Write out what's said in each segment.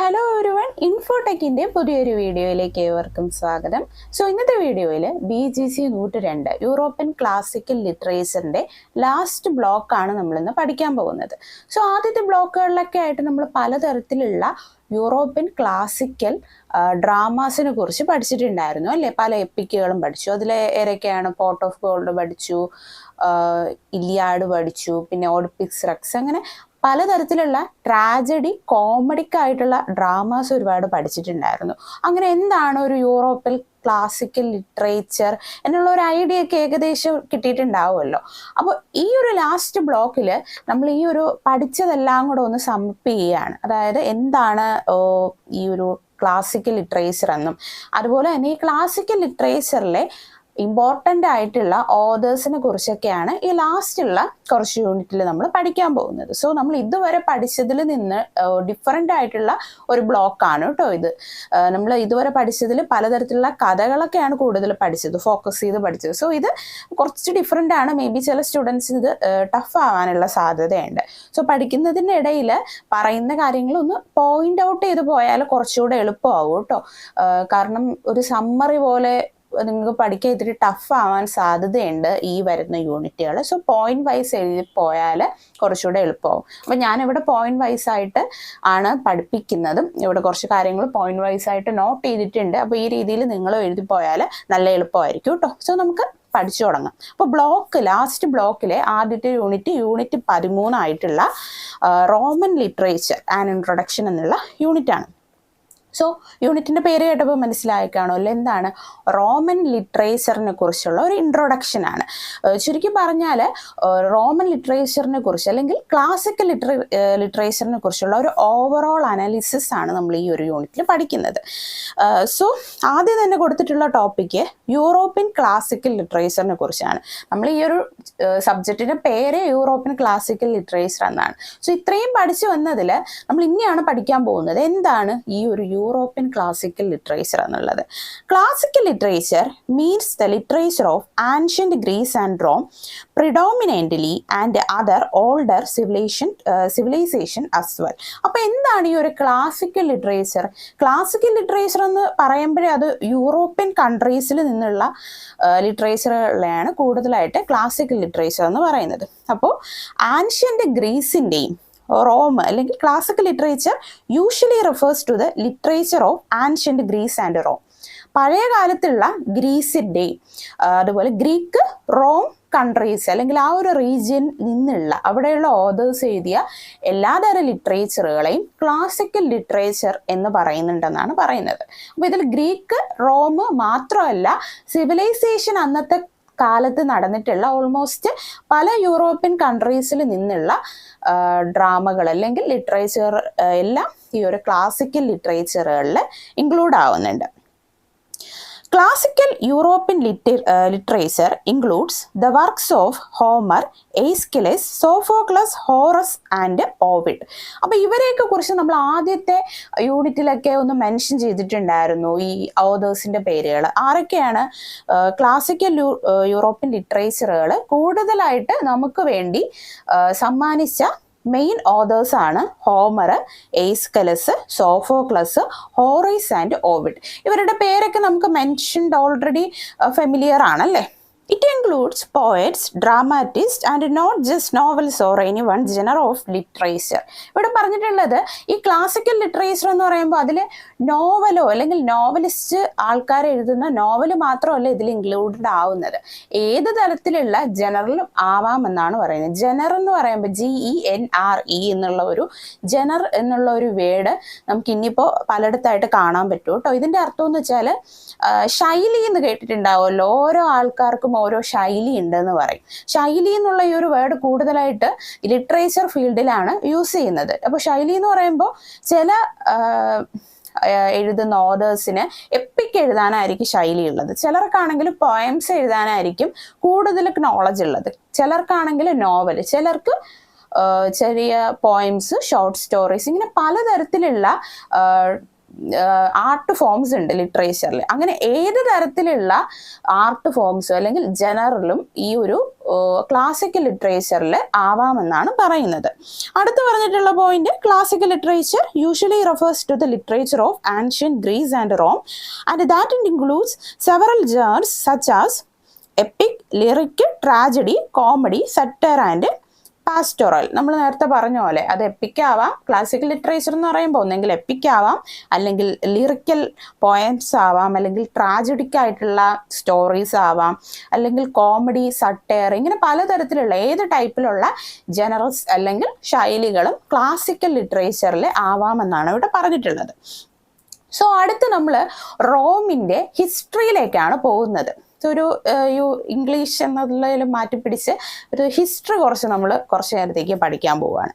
Hello everyone, ഇൻഫോടെക്കിൻ്റെ പുതിയൊരു വീഡിയോയിലേക്ക് ഏവർക്കും സ്വാഗതം. ഇന്നത്തെ വീഡിയോയിൽ BGC 102 യൂറോപ്യൻ ക്ലാസിക്കൽ ലിറ്ററേച്ചറിൻ്റെ ലാസ്റ്റ് ബ്ലോക്കാണ് നമ്മളിന്ന് പഠിക്കാൻ പോകുന്നത്. ആദ്യത്തെ ബ്ലോക്കുകളിലൊക്കെ ആയിട്ട് നമ്മൾ പലതരത്തിലുള്ള യൂറോപ്യൻ ക്ലാസിക്കൽ ഡ്രാമാസിനെ കുറിച്ച് പഠിച്ചിട്ടുണ്ടായിരുന്നു അല്ലേ? പല എപ്പിക്കുകളും പഠിച്ചു. അതിൽ ഏതൊക്കെയാണ്? പോർട്ട് ഓഫ് ഗോൾഡ് പഠിച്ചു, ഇലിയാഡ് പഠിച്ചു, പിന്നെ ഓഡിപ്പിക്സ് റെക്സ്, അങ്ങനെ പലതരത്തിലുള്ള ട്രാജഡി കോമഡിക്കായിട്ടുള്ള ഡ്രാമാസ് ഒരുപാട് പഠിച്ചിട്ടുണ്ടായിരുന്നു. അങ്ങനെ എന്താണ് ഒരു യൂറോപ്യൻ ക്ലാസിക്കൽ ലിറ്ററേച്ചർ എന്നുള്ള ഒരു ഐഡിയ ഒക്കെ ഏകദേശം കിട്ടിയിട്ടുണ്ടാവുമല്ലോ. അപ്പോൾ ഈ ഒരു ലാസ്റ്റ് ബ്ലോക്കിൽ നമ്മൾ ഈ ഒരു പഠിച്ചതെല്ലാം കൂടെ ഒന്ന് സമ്മപ്പ് ചെയ്യുകയാണ്. അതായത് എന്താണ് ഈ ഒരു ക്ലാസിക്കൽ ലിറ്ററേച്ചർ എന്നും, അതുപോലെ തന്നെ ഈ ക്ലാസിക്കൽ ലിറ്ററേച്ചറിലെ ഇമ്പോർട്ടൻ്റ് ആയിട്ടുള്ള ഓതേഴ്സിനെ കുറിച്ചൊക്കെയാണ് ഈ ലാസ്റ്റുള്ള കുറച്ച് യൂണിറ്റിൽ നമ്മൾ പഠിക്കാൻ പോകുന്നത്. നമ്മൾ ഇതുവരെ പഠിച്ചതിൽ നിന്ന് ഡിഫറെൻ്റ് ആയിട്ടുള്ള ഒരു ബ്ലോക്കാണ് കേട്ടോ ഇത്. നമ്മൾ ഇതുവരെ പഠിച്ചതിൽ പലതരത്തിലുള്ള കഥകളൊക്കെയാണ് കൂടുതൽ പഠിച്ചത്, ഫോക്കസ് ചെയ്ത് പഠിച്ചത്. ഇത് കുറച്ച് ഡിഫറെൻ്റ് ആണ്. മേ ബി ചില സ്റ്റുഡൻസിന് ഇത് ടഫ് ആവാനുള്ള സാധ്യതയുണ്ട്. പഠിക്കുന്നതിൻ്റെ ഇടയിൽ പറയുന്ന കാര്യങ്ങളൊന്ന് പോയിന്റ് ഔട്ട് ചെയ്ത് പോയാൽ കുറച്ചുകൂടെ എളുപ്പമാവും കേട്ടോ. കാരണം ഒരു സമ്മറി പോലെ നിങ്ങൾക്ക് പഠിക്കാൻ ഇത്തിരി ടഫ് ആവാൻ സാധ്യതയുണ്ട് ഈ വരുന്ന യൂണിറ്റുകൾ. പോയിന്റ് വൈസ് എഴുതി പോയാൽ കുറച്ചുകൂടെ എളുപ്പമാവും. അപ്പം ഞാനിവിടെ പോയിന്റ് വൈസ് ആയിട്ട് ആണ് പഠിപ്പിക്കുന്നതും. ഇവിടെ കുറച്ച് കാര്യങ്ങൾ പോയിന്റ് വൈസ് ആയിട്ട് നോട്ട് ചെയ്തിട്ടുണ്ട്. അപ്പോൾ ഈ രീതിയിൽ നിങ്ങൾ എഴുതി പോയാൽ നല്ല എളുപ്പമായിരിക്കും കേട്ടോ. നമുക്ക് പഠിച്ചു തുടങ്ങാം. അപ്പോൾ ലാസ്റ്റ് ബ്ലോക്കിലെ ആദ്യത്തെ യൂണിറ്റ് 13 ആയിട്ടുള്ള റോമൻ ലിറ്ററേച്ചർ ആൻഡ് ഇൻട്രൊഡക്ഷൻ എന്നുള്ള യൂണിറ്റാണ്. യൂണിറ്റിൻ്റെ പേര് കേട്ടപ്പോൾ മനസ്സിലായി കാണുമല്ലോ, എന്താണ്? റോമൻ ലിറ്ററേച്ചറിനെ കുറിച്ചുള്ള ഒരു ഇൻട്രൊഡക്ഷനാണ്. ചുരുക്കി പറഞ്ഞാൽ റോമൻ ലിറ്ററേച്ചറിനെ കുറിച്ച് അല്ലെങ്കിൽ ക്ലാസിക്കൽ ലിറ്ററേച്ചറിനെ കുറിച്ചുള്ള ഒരു ഓവറോൾ അനാലിസിസ് ആണ് നമ്മൾ ഈ ഒരു യൂണിറ്റിൽ പഠിക്കുന്നത്. ആദ്യം തന്നെ കൊടുത്തിട്ടുള്ള ടോപ്പിക്ക് യൂറോപ്യൻ ക്ലാസിക്കൽ ലിറ്ററേച്ചറിനെ കുറിച്ചാണ്. നമ്മൾ ഈ ഒരു സബ്ജക്റ്റിൻ്റെ പേര് യൂറോപ്യൻ ക്ലാസിക്കൽ ലിറ്ററേച്ചർ എന്നാണ്. ഇത്രയും പഠിച്ചു വന്നതിൽ നമ്മൾ ഇനിയാണ് പഠിക്കാൻ പോകുന്നത് എന്താണ് ഈ ഒരു യൂറോപ്യൻ ക്ലാസിക്കൽ ലിറ്ററേച്ചർ എന്നുള്ളത്. Classical literature means the literature of ancient Greece and Rome predominantly and other older civilisation as well. അപ്പോൾ എന്താണ് ഈ ഒരു ക്ലാസിക്കൽ ലിറ്ററേച്ചർ? ക്ലാസിക്കൽ ലിറ്ററേച്ചർ എന്ന് പറയുമ്പോഴേ അത് യൂറോപ്യൻ കൺട്രീസിൽ നിന്നുള്ള ലിറ്ററേച്ചറുകളെയാണ് കൂടുതലായിട്ട് ക്ലാസിക്കൽ ലിറ്ററേച്ചർ എന്ന് പറയുന്നത്. അപ്പോൾ ആൻഷ്യന്റ് ഗ്രീസിൻ്റെയും റോം അല്ലെങ്കിൽ classical literature usually refers to the literature of ancient Greece and Rome. പഴയ കാലത്തുള്ള ഗ്രീസിൻ്റെയും അതുപോലെ ഗ്രീക്ക് റോം കൺട്രീസ് അല്ലെങ്കിൽ ആ ഒരു റീജിയൻ നിന്നുള്ള അവിടെയുള്ള ഓതേഴ്സ് എഴുതിയ എല്ലാതരം ലിറ്ററേച്ചറുകളെയും ക്ലാസിക്കൽ ലിറ്ററേച്ചർ എന്ന് പറയുന്നുണ്ടെന്നാണ് പറയുന്നത്. അപ്പോൾ ഇതിൽ ഗ്രീക്ക് റോം മാത്രമല്ല, സിവിലൈസേഷൻ അന്നത്തെ കാലത്ത് നടന്നിട്ടുള്ള ഓൾമോസ്റ്റ് പല യൂറോപ്യൻ കൺട്രീസിൽ നിന്നുള്ള ഡ്രാമകൾ അല്ലെങ്കിൽ ലിറ്ററേച്ചർ എല്ലാം ഈ ഒരു ക്ലാസിക്കൽ ലിറ്ററേച്ചറുകളിൽ ഇൻക്ലൂഡ് ആവുന്നുണ്ട്. Classical European literature includes the works of Homer, Aeschylus, Sophocles, Horace and Ovid. അപ്പോൾ ഇവരെയൊക്കെ കുറിച്ച് നമ്മൾ ആദ്യത്തെ യൂണിറ്റിലൊക്കെ ഒന്ന് മെൻഷൻ ചെയ്തിട്ടുണ്ടായിരുന്നു ഈ ഓതേഴ്സിൻ്റെ പേരുകൾ. ആരൊക്കെയാണ്? ക്ലാസിക്കൽ യൂറോപ്യൻ ലിറ്ററേച്ചറുകൾ കൂടുതലായിട്ട് നമുക്ക് വേണ്ടി സമ്മാനിച്ച മെയിൻ ഓതേഴ്സ് ആണ് Homer, Aeschylus, Sophocles, Horace and Ovid. ഇവരുടെ പേരൊക്കെ നമുക്ക് മെൻഷൻഡ് ഓൾറെഡി ഫെമിലിയർ ആണല്ലേ. It includes poets, dramatist and not just novels or any one genre of literature. ഇവിടെ പറഞ്ഞിട്ടുള്ളത് ഈ ക്ലാസിക്കൽ ലിറ്ററേച്ചർ എന്ന് പറയുമ്പോൾ അതിൽ നോവലോ അല്ലെങ്കിൽ നോവലിസ്റ്റ് ആൾക്കാർ എഴുതുന്ന നോവൽ മാത്രമല്ല ഇതിൽ ഇൻക്ലൂഡഡ് ആവുന്നത്. ഏത് തരത്തിലുള്ള ജനറലും ആവാമെന്നാണ് പറയുന്നത്. ജനർ എന്ന് പറയുമ്പോൾ GENRE എന്നുള്ള ഒരു ജനർ എന്നുള്ള ഒരു വേർഡ് നമുക്ക് ഇനിയിപ്പോൾ പലയിടത്തായിട്ട് കാണാൻ പറ്റും കേട്ടോ. ഇതിൻ്റെ അർത്ഥം എന്ന് വെച്ചാൽ ശൈലി എന്ന് കേട്ടിട്ടുണ്ടാവുമല്ലോ, ഓരോ ആൾക്കാർക്കും ഓരോ ശൈലി ഉണ്ടെന്ന് പറയും. ശൈലി എന്നുള്ള ഈ ഒരു വേർഡ് കൂടുതലായിട്ട് ലിറ്ററേച്ചർ ഫീൽഡിലാണ് യൂസ് ചെയ്യുന്നത്. അപ്പോൾ ശൈലി എന്ന് പറയുമ്പോൾ ചില എഴുതുന്ന ഓതേഴ്സിന് എപ്പിക് എഴുതാനായിരിക്കും ശൈലി ഉള്ളത്. ചിലർക്കാണെങ്കിൽ പോയംസ് എഴുതാനായിരിക്കും കൂടുതൽ നോളജ് ഉള്ളത്. ചിലർക്കാണെങ്കിൽ നോവൽ, ചിലർക്ക് ചെറിയ പോയംസ്, ഷോർട്ട് സ്റ്റോറീസ്, ഇങ്ങനെ പലതരത്തിലുള്ള ആർട്ട് ഫോംസ് ഉണ്ട് ലിറ്ററേച്ചറിൽ. അങ്ങനെ ഏത് തരത്തിലുള്ള ആർട്ട് ഫോംസ് അല്ലെങ്കിൽ ജനറലും ഈ ഒരു ക്ലാസിക്കൽ ലിറ്ററേച്ചറിൽ ആവാമെന്നാണ് പറയുന്നത്. അടുത്ത് പറഞ്ഞിട്ടുള്ള point, classical literature usually refers to the literature of ancient Greece and Rome and that includes several genres such as epic, lyric, tragedy, comedy, satire and pastoral. നമ്മൾ നേരത്തെ പറഞ്ഞ പോലെ അത് എപ്പിക്കാവാം. ക്ലാസിക്കൽ ലിറ്ററേച്ചർ എന്ന് പറയുമ്പോൾ ഒന്നെങ്കിൽ എപ്പിക്കാവാം, അല്ലെങ്കിൽ ലിറിക്കൽ പോയംസ് ആവാം, അല്ലെങ്കിൽ ട്രാജഡിക് ആയിട്ടുള്ള സ്റ്റോറീസ് ആവാം, അല്ലെങ്കിൽ കോമഡി, സട്ടയർ, ഇങ്ങനെ പലതരത്തിലുള്ള ഏത് ടൈപ്പിലുള്ള ജനറൽസ് അല്ലെങ്കിൽ ശൈലികളും ക്ലാസിക്കൽ ലിറ്ററേച്ചറിൽ ആവാമെന്നാണ് ഇവിടെ പറഞ്ഞിട്ടുള്ളത്. സോ അടുത്ത് നമ്മൾ റോമിൻ്റെ ഹിസ്റ്ററിയിലേക്കാണ് പോകുന്നത്. ഒരു ഇംഗ്ലീഷ് എന്നതിൽ മാറ്റിപ്പിടിച്ച് ഒരു ഹിസ്റ്ററി നമ്മൾ കുറച്ച് നേരത്തേക്ക് പഠിക്കാൻ പോവുകയാണ്.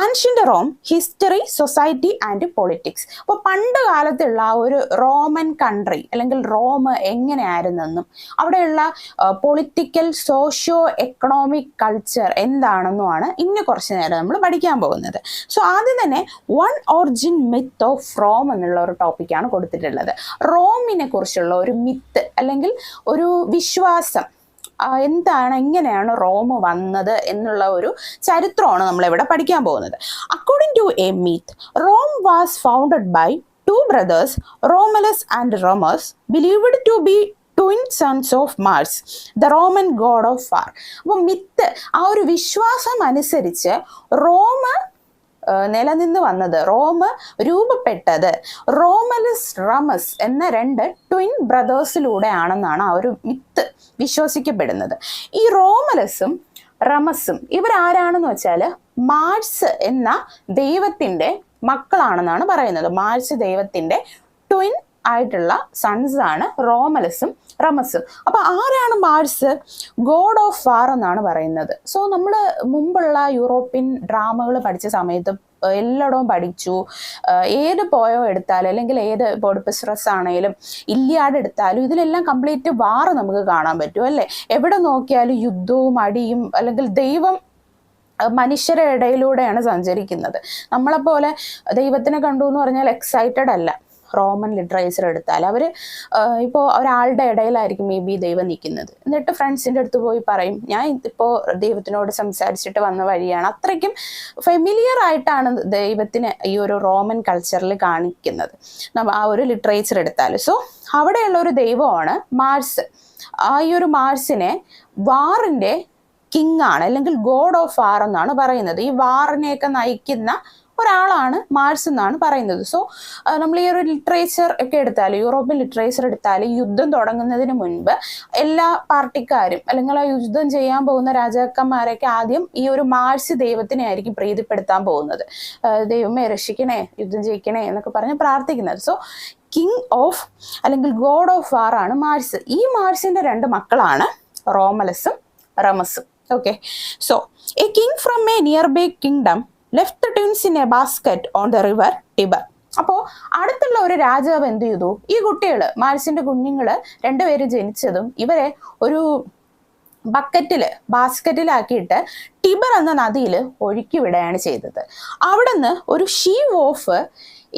Ancient Rome, history, society and politics. അപ്പോൾ പണ്ട് കാലത്തുള്ള ആ ഒരു റോമൻ കൺട്രി അല്ലെങ്കിൽ റോം എങ്ങനെയായിരുന്നെന്നും അവിടെയുള്ള പൊളിറ്റിക്കൽ, സോഷ്യോ എക്കണോമിക് കൾച്ചർ എന്താണെന്നുമാണ് ഇന്ന് കുറച്ച് നേരം നമ്മൾ പഠിക്കാൻ പോകുന്നത്. സോ ആദ്യം തന്നെ one origin myth of Rome എന്നുള്ള ഒരു ടോപ്പിക്കാണ് കൊടുത്തിട്ടുള്ളത്. റോമിനെ കുറിച്ചുള്ള ഒരു മിത്ത് അല്ലെങ്കിൽ ഒരു വിശ്വാസം, എന്താണ്, എങ്ങനെയാണ് റോം വന്നത് എന്നുള്ള ഒരു ചരിത്രമാണ് നമ്മളിവിടെ പഠിക്കാൻ പോകുന്നത്. According to a myth, Rome was founded by two brothers, Romulus and Remus, believed to be twin sons of Mars, the Roman god of war. അപ്പോൾ മിത്ത്, ആ ഒരു വിശ്വാസം അനുസരിച്ച് റോം നിലനിന്ന് വന്നത്, റോം രൂപപ്പെട്ടത് റോമലസ്, റമസ് എന്ന രണ്ട് ട്വിൻ ബ്രദേഴ്സിലൂടെയാണെന്നാണ് ആ ഒരു മിത്ത് വിശ്വസിക്കപ്പെടുന്നത്. ഈ റോമലസും റമസും ഇവരാരാണെന്ന് വെച്ചാൽ മാർസ് എന്ന ദൈവത്തിൻ്റെ മക്കളാണെന്നാണ് പറയുന്നത്. മാർസ് ദൈവത്തിൻ്റെ ട്വിൻ ആയിട്ടുള്ള സൺസ് ആണ് റോമലസും റമസും. അപ്പൊ ആരാണ് മാർസ്? ഗോഡ് ഓഫ് വാർ എന്നാണ് പറയുന്നത്. സോ നമ്മൾ മുമ്പുള്ള യൂറോപ്യൻ ഡ്രാമകൾ പഠിച്ച സമയത്ത് എല്ലായിടവും പഠിച്ചു. ഏത് പോയോ എടുത്താലും അല്ലെങ്കിൽ ഏത് ബോഡിപ്പസ്റസ് ആണെങ്കിലും ഇല്ലിയാഡ് എടുത്താലും ഇതിലെല്ലാം കംപ്ലീറ്റ് വാർ നമുക്ക് കാണാൻ പറ്റും അല്ലേ? എവിടെ നോക്കിയാലും യുദ്ധവും അടിയും, അല്ലെങ്കിൽ ദൈവം മനുഷ്യരുടെ ഇടയിലൂടെയാണ് സഞ്ചരിക്കുന്നത്. നമ്മളെപ്പോലെ ദൈവത്തിനെ കണ്ടു എന്ന് പറഞ്ഞാൽ എക്സൈറ്റഡ് അല്ല. റോമൻ ലിറ്ററേച്ചർ എടുത്താൽ അവർ ഇപ്പോൾ ഒരാളുടെ ഇടയിലായിരിക്കും മേ ബി ദൈവം നിൽക്കുന്നത്. എന്നിട്ട് ഫ്രണ്ട്സിൻ്റെ അടുത്ത് പോയി പറയും, ഞാൻ ഇപ്പോൾ ദൈവത്തിനോട് സംസാരിച്ചിട്ട് വന്ന വഴിയാണ്. അത്രയ്ക്കും ഫെമിലിയർ ആയിട്ടാണ് ദൈവത്തിന് ഈ ഒരു റോമൻ കൾച്ചറിൽ കാണിക്കുന്നത് ആ ഒരു ലിറ്ററേച്ചർ എടുത്താൽ. സോ അവിടെയുള്ള ഒരു ദൈവമാണ് മാർസ്. ഈ ഒരു മാർസിനെ വാറിൻ്റെ കിങ് ആണ്, അല്ലെങ്കിൽ ഗോഡ് ഓഫ് വാർ എന്നാണ് പറയുന്നത്. ഈ വാറിനെയൊക്കെ നയിക്കുന്ന ഒരാളാണ് മാർസ് എന്നാണ് പറയുന്നത്. സോ നമ്മൾ ഈ ഒരു ലിറ്ററേച്ചർ ഒക്കെ എടുത്താൽ, യൂറോപ്യൻ ലിറ്ററേച്ചർ എടുത്താൽ, യുദ്ധം തുടങ്ങുന്നതിന് മുൻപ് എല്ലാ പാർട്ടിക്കാരും അല്ലെങ്കിൽ ആ യുദ്ധം ചെയ്യാൻ പോകുന്ന രാജാക്കന്മാരൊക്കെ ആദ്യം ഈ ഒരു മാർസ് ദൈവത്തിനെ ആയിരിക്കും പ്രീതിപ്പെടുത്താൻ പോകുന്നത്. ദൈവമേ രക്ഷിക്കണേ, യുദ്ധം ജയിക്കണേ എന്നൊക്കെ പറഞ്ഞ് പ്രാർത്ഥിക്കുന്നത്. സോ കിങ് ഓഫ് അല്ലെങ്കിൽ ഗോഡ് ഓഫ് വാർ ആണ് മാർസ്. ഈ മാർസിന്റെ രണ്ട് മക്കളാണ് റോമലസും റമസും. Okay, so a king from a nearby kingdom left the twins in a basket on the river Tiber. അപ്പോൾ അടുത്തുള്ള ഒരു രാജാവ് എന്ത് ചെയ്തു? ഈ കുട്ടികൾ, മാർസിന്റെ കുഞ്ഞുങ്ങൾ രണ്ടുപേരും ജനിച്ചതും ഇവരെ ഒരു ബാസ്ക്കറ്റിലാക്കിയിട്ട് ടിബർ എന്ന നദിയിൽ ഒഴുക്കി വിടുകയാണ് ചെയ്തത്. അവിടെ നിന്ന് ഒരു ഷീ വോൾഫ്